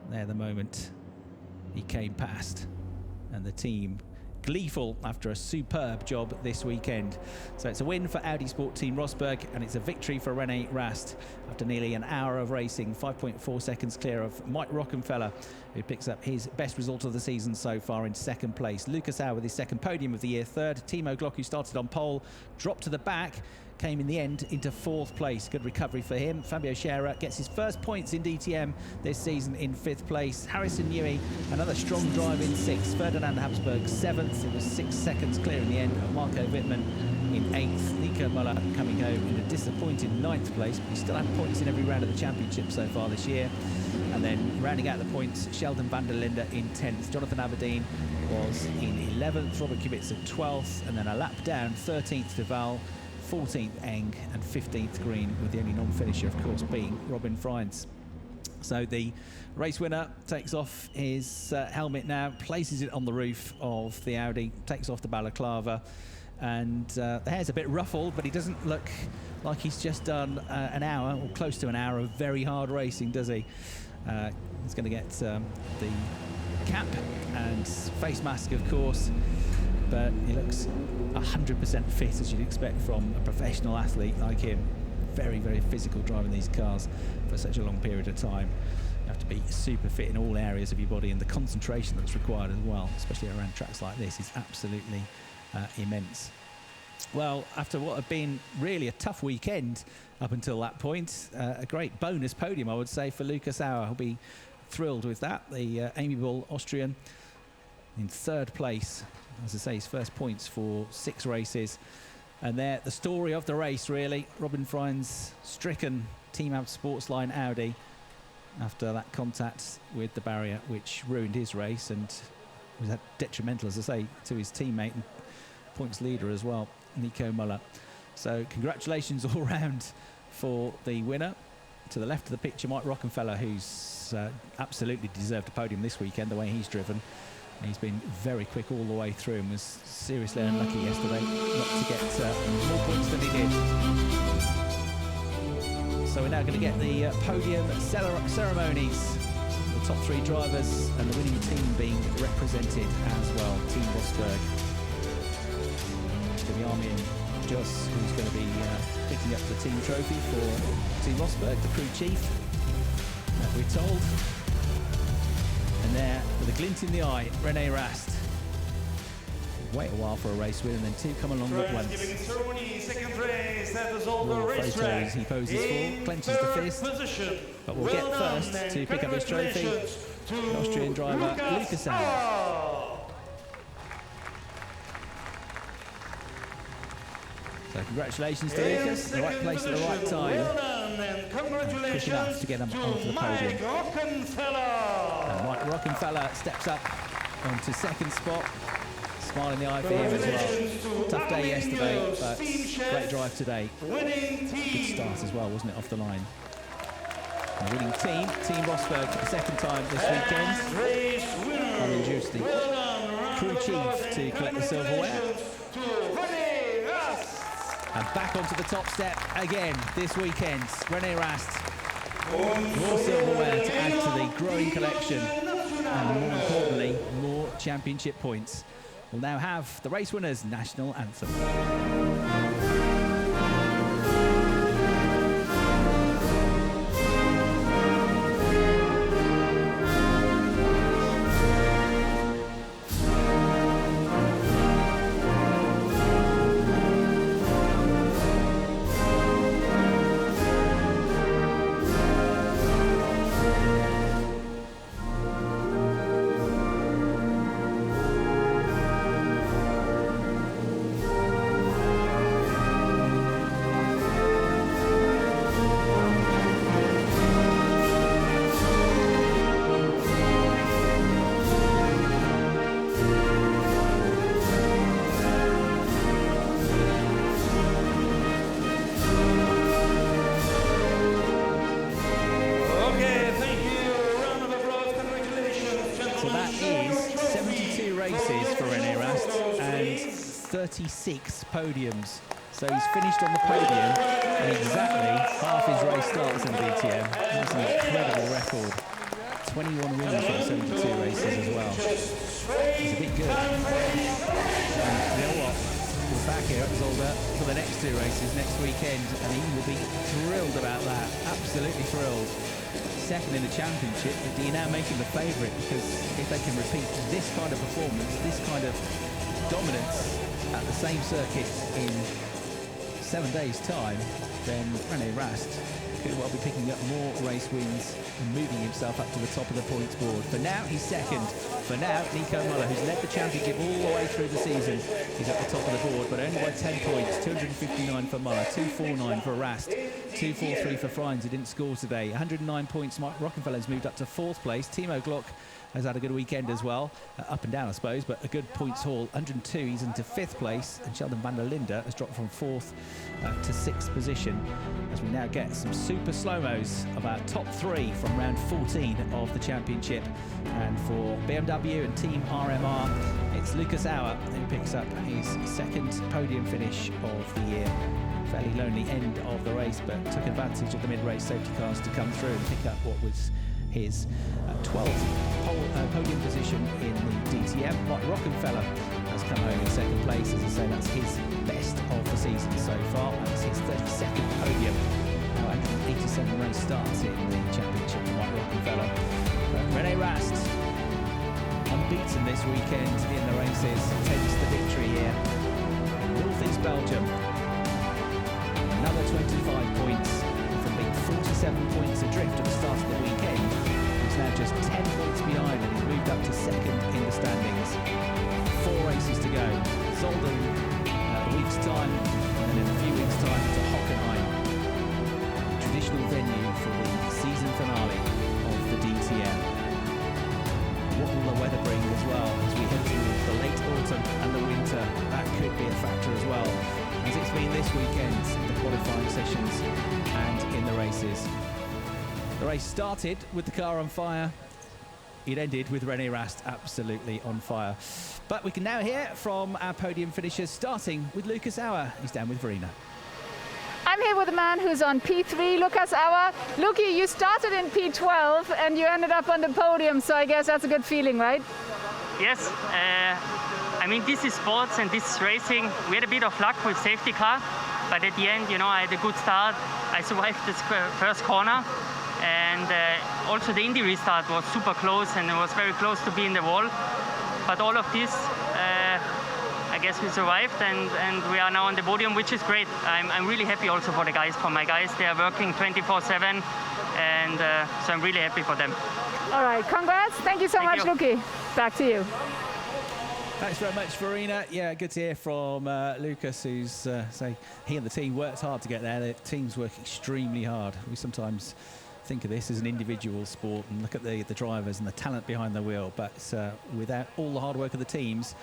There at the moment, he came past, and the team gleeful after a superb job this weekend. So it's a win for Audi Sport Team Rosberg, and it's a victory for René Rast after nearly an hour of racing, 5.4 seconds clear of Mike Rockenfeller, who picks up his best result of the season so far in 2nd place. Lucas Auer with his 2nd podium of the year, 3rd. Timo Glock, who started on pole, dropped to the back, came in the end into 4th place. Good recovery for him. Fabio Scherer gets his first points in DTM this season in 5th place. Harrison Newey, another strong drive in 6th. Ferdinand Habsburg 7th. It was 6 seconds clear in the end of Marco Wittmann in 8th. Nico Müller coming home in a disappointing 9th place, but he still had points in every round of the championship so far this year. And then rounding out the points, Sheldon van der Linde in 10th. Jonathan Aberdeen was in 11th. Robert Kubica 12th, and then a lap down, 13th de Waal, 14th Eng, and 15th Green, with the only non-finisher, of course, being Robin Frijns. So the race winner takes off his helmet now, places it on the roof of the Audi, takes off the balaclava, and the hair's a bit ruffled, but he doesn't look like he's just done an hour, or close to an hour, of very hard racing, does he? He's going to get the cap and face mask, of course, but he looks 100% fit, as you'd expect from a professional athlete like him. Very, very physical driving these cars for such a long period of time. You have to be super fit in all areas of your body, and the concentration that's required as well, especially around tracks like this, is absolutely immense. Well, after what had been really a tough weekend up until that point, a great bonus podium, I would say, for Lucas Auer. He'll be thrilled with that. The amiable Austrian in 3rd place, as I say, his first points for 6 races. And there, the story of the race, really. Robin Frijns stricken Team Amp Sportsline Audi after that contact with the barrier, which ruined his race and was detrimental, as I say, to his teammate and points leader as well, Nico Müller. So congratulations all round for the winner. To the left of the picture, Mike Rockenfeller, who's absolutely deserved a podium this weekend, the way he's driven. He's been very quick all the way through and was seriously unlucky yesterday not to get more points than he did. So we're now going to get the podium ceremonies. The top 3 drivers and the winning team being represented as well. Team Rosberg. It's going to be Armin Joss, who's going to be picking up the team trophy for Team Rosberg, the crew chief, as we're told. And there, with a glint in the eye, René Rast. Wait a while for a race win, and then 2 come along at once. Second race at the Zolder More racetrack. photos he poses for, clenches the fist. But we'll get first to pick up his trophy, the Austrian driver Lucas Auer. So congratulations to Lucas, the right place at the right time. Quick enough to get him onto the podium. And Mike Rockenfeller steps up onto 2nd spot. Smile in the eye for him as well. Tough day yesterday, but great drive today. Good start as well, wasn't it, off the line? And the winning team, Team Rosberg, for the 2nd time this weekend. Armin Jost, the crew chief, to collect the silverware. And back onto the top step again this weekend, René Rast. More silverware to add to the growing collection, and more importantly, more championship points. We'll now have the race winner's national anthem. for René Rast and 36 podiums. So he's finished on the podium and exactly half his race starts in the DTM. That's an incredible record. 21 wins from 72 races as well. He's a bit good. And you know what? We're back here at Zolder for the next 2 races next weekend, and he will be thrilled about that. Absolutely thrilled. Second in the championship, but do you now make him the favourite? Because if they can repeat this kind of performance, this kind of dominance at the same circuit in 7 days' time, then René Rast could well be picking up more race wins and moving himself up to the top of the points board. For now, he's second. For now, Nico Müller, who's led the championship all the way through the season, is at the top of the board, but only by 10 points. 259 for Müller, 249 for Rast, 243 for Frijns, who didn't score today. 109 points. Rockenfeller's moved up to 4th place. Timo Glock has had a good weekend as well. Up and down, I suppose, but a good points haul. 102, he's into 5th place, and Sheldon van der Linde has dropped from 4th to 6th position, as we now get some super slow-mos of our top 3 from round 14 of the championship. And for BMW and Team RMR, it's Lucas Auer who picks up his 2nd podium finish of the year. Fairly lonely end of the race, but took advantage of the mid-race safety cars to come through and pick up what was his 12th podium position in the DTM. Rockenfeller has come home in 2nd place. As I say, that's his best of the season so far. That's his 32nd podium. 187 race starts in the championship for Mike Rockenfeller. But René Rast, unbeaten this weekend in the races, takes the victory here. North East Belgium. Another 25 points from being 47 points adrift at the start of the weekend. He's now just 10 points behind and he's moved up to 2nd in the standings. 4 races to go. Zolder in a week's time, and in a few weeks' time to Hockenheim, traditional venue for the season finale of the DTM. What will the weather bring as well as we head towards the late autumn and the winter? That could be a factor as well, as it's been this weekend, the qualifying sessions and in the races. The race started with the car on fire. It ended with René Rast absolutely on fire. But we can now hear from our podium finishers, starting with Lucas Auer. He's down with Verena. I'm here with a man who's on P3, Lucas Auer. Luki, you started in P12 and you ended up on the podium, so I guess that's a good feeling, right? Yes. I mean, this is sports and this is racing. We had a bit of luck with safety car, but at the end, you know, I had a good start. I survived this first corner, and also the Indy restart was super close, and it was very close to be in the wall. But all of this, I guess we survived, and we are now on the podium, which is great. I'm really happy also for the guys, for my guys. They are working 24/7, and so I'm really happy for them. All right, congrats. Thank you so much, Luki. Back to you. Thanks very much, Verena. Yeah, good to hear from Lucas, who's say he and the team worked hard to get there. The teams work extremely hard. We sometimes think of this as an individual sport and look at the drivers and the talent behind the wheel, but without all the hard work of the teams,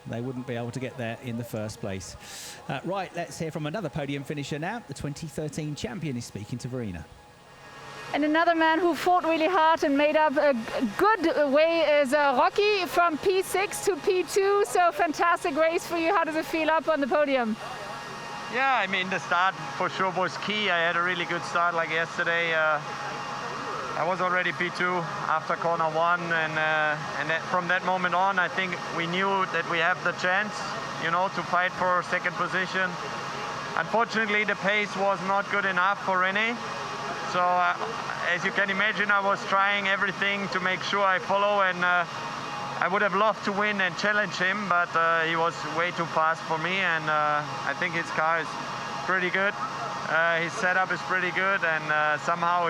they wouldn't be able to get there in the first place. Right, let's hear from another podium finisher now. The 2013 champion is speaking to Verena. And another man who fought really hard and made up a good way is Rocky from P6 to P2. So fantastic race for you. How does it feel up on the podium? Yeah, I mean, the start for sure was key. I had a really good start like yesterday. I was already P2 after corner 1, and from that moment on, I think we knew that we have the chance, you know, to fight for 2nd position. Unfortunately, the pace was not good enough for René. So as you can imagine, I was trying everything to make sure I follow, and I would have loved to win and challenge him, but he was way too fast for me, and I think his car is pretty good. His setup is pretty good, and somehow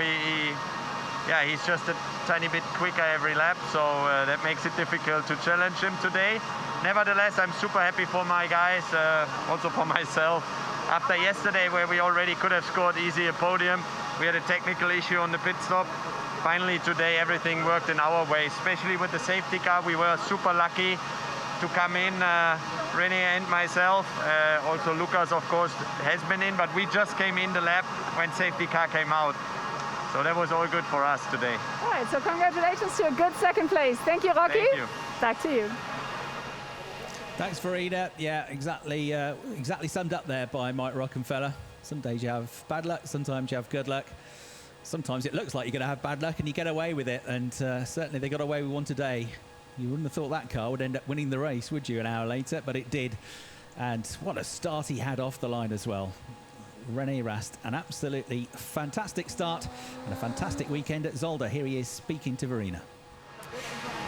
he's just a tiny bit quicker every lap, so that makes it difficult to challenge him today. Nevertheless, I'm super happy for my guys, also for myself. After yesterday, where we already could have scored easy a podium, we had a technical issue on the pit stop. Finally today everything worked in our way, especially with the safety car. We were super lucky to come in, René and myself. Also Lucas, of course, has been in, but we just came in the lap when safety car came out. So that was all good for us today. All right, so congratulations to a good 2nd place. Thank you, Rocky. Thank you. Back to you. Thanks, Verena. Yeah, exactly summed up there by Mike Rockenfeller. Some days you have bad luck, sometimes you have good luck. Sometimes it looks like you're going to have bad luck and you get away with it, and certainly they got away with one today. You wouldn't have thought that car would end up winning the race, would you, an hour later? But it did. And what a start he had off the line as well. René Rast, an absolutely fantastic start and a fantastic weekend at Zolder. Here he is speaking to Verena.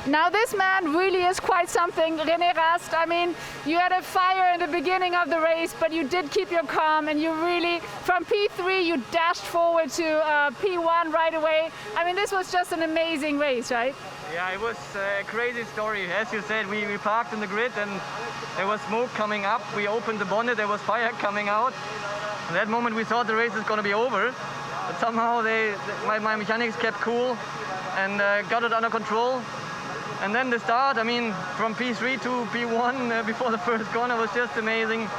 Now this man really is quite something, René Rast. I mean, you had a fire in the beginning of the race, but you did keep your calm, and you really, from P3, you dashed forward to P1 right away. I mean, this was just an amazing race, right? Yeah, it was a crazy story. As you said, we parked in the grid and there was smoke coming up. We opened the bonnet, there was fire coming out. At that moment we thought the race is going to be over, but somehow my mechanics kept cool and got it under control. And then the start, I mean, from P3 to P1 before the first corner was just amazing.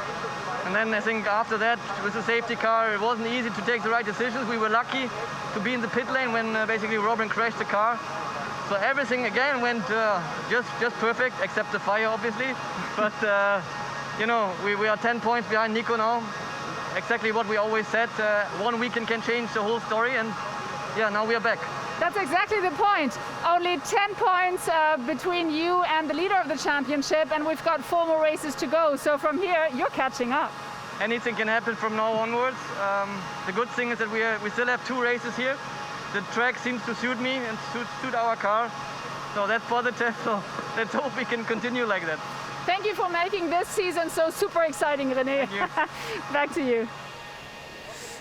And then I think after that, with the safety car, it wasn't easy to take the right decisions. We were lucky to be in the pit lane when basically Robin crashed the car. So everything again went just perfect, except the fire, obviously. But you know, we are 10 points behind Nico now. Exactly what we always said. 1 weekend can change the whole story, and yeah, now we are back. That's exactly the point. Only 10 points between you and the leader of the championship, and we've got 4 more races to go. So from here, you're catching up. Anything can happen from now onwards. The good thing is that we still have 2 races here. The track seems to suit me and suit our car. So that's positive. So let's hope we can continue like that. Thank you for making this season so super exciting, René. Back to you.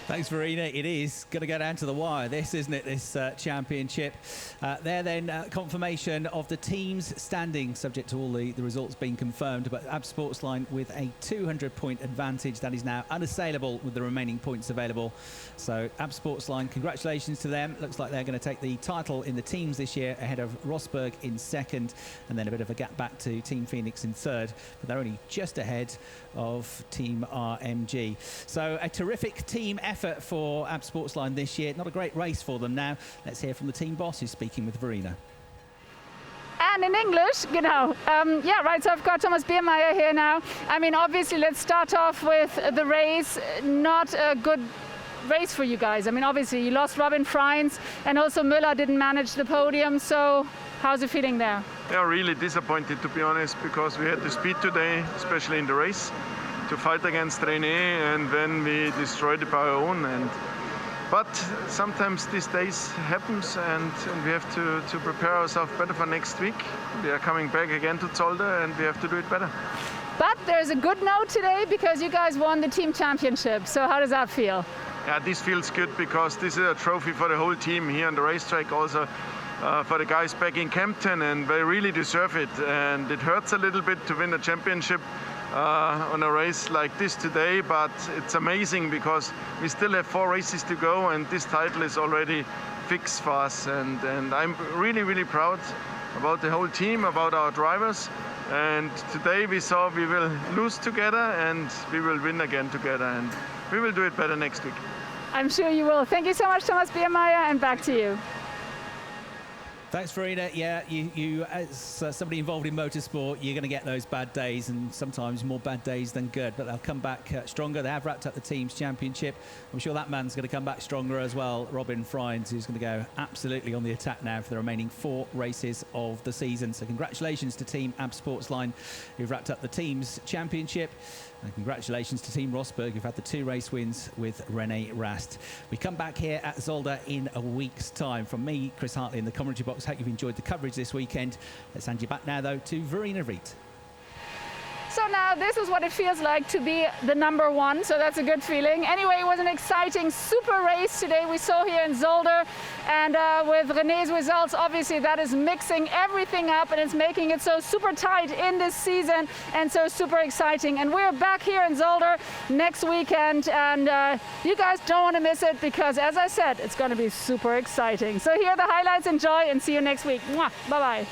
Thanks, Verena. It is going to go down to the wire, this, isn't it, this championship. There then, confirmation of the team's standing, subject to all the results being confirmed, but AB Sportsline with a 200-point advantage. That is now unassailable with the remaining points available. So AB Sportsline, congratulations to them. Looks like they're going to take the title in the teams this year, ahead of Rosberg in second, and then a bit of a gap back to Team Phoenix in third, but they're only just ahead of Team RMG. So a terrific team effort for AB Sportsline this year. Not a great race for them now. Let's hear from the team boss who's speaking with Verena. And in English, you know, yeah, right, so I've got Thomas Biermeier here now. I mean, obviously, let's start off with the race. Not a good race for you guys. I mean, obviously, you lost Robin Frijns, and also Müller didn't manage the podium, so how's it feeling there? Yeah, really disappointed, to be honest, because we had the speed today, especially in the race, to fight against René, and then we destroyed it by our own. But sometimes these days happens, and we have to prepare ourselves better for next week. We are coming back again to Zolder, and we have to do it better. But there's a good note today, because you guys won the team championship. So how does that feel? Yeah, this feels good, because this is a trophy for the whole team here on the racetrack, also for the guys back in Kempton, and they really deserve it. And it hurts a little bit to win a championship on a race like this today, but it's amazing because we still have 4 races to go, and this title is already fixed for us. And I'm really, really proud about the whole team, about our drivers. And today we saw we will lose together and we will win again together, and we will do it better next week. I'm sure you will. Thank you so much, Thomas Biermeier, and back to you. Thanks, Verena. Yeah, you as somebody involved in motorsport, you're going to get those bad days, and sometimes more bad days than good, but they'll come back stronger. They have wrapped up the team's championship. I'm sure that man's going to come back stronger as well, Robin Frijns, who's going to go absolutely on the attack now for the remaining 4 races of the season. So congratulations to Team AB Sportsline, who've wrapped up the team's championship. And congratulations to Team Rosberg, who've had the 2 race wins with René Rast. We come back here at Zolder in a week's time. From me, Chris Hartley, in the commentary box. Hope you've enjoyed the coverage this weekend. Let's hand you back now, though, to Verena Rast. So now this is what it feels like to be the #1, so that's a good feeling. Anyway, it was an exciting, super race today we saw here in Zolder, and with René's results, obviously that is mixing everything up, and it's making it so super tight in this season, and so super exciting. And we're back here in Zolder next weekend, and you guys don't want to miss it, because as I said, it's going to be super exciting. So here are the highlights. Enjoy, and see you next week. Mwah. Bye-bye.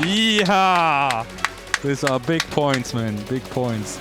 Yeah! These are big points, man. Big points.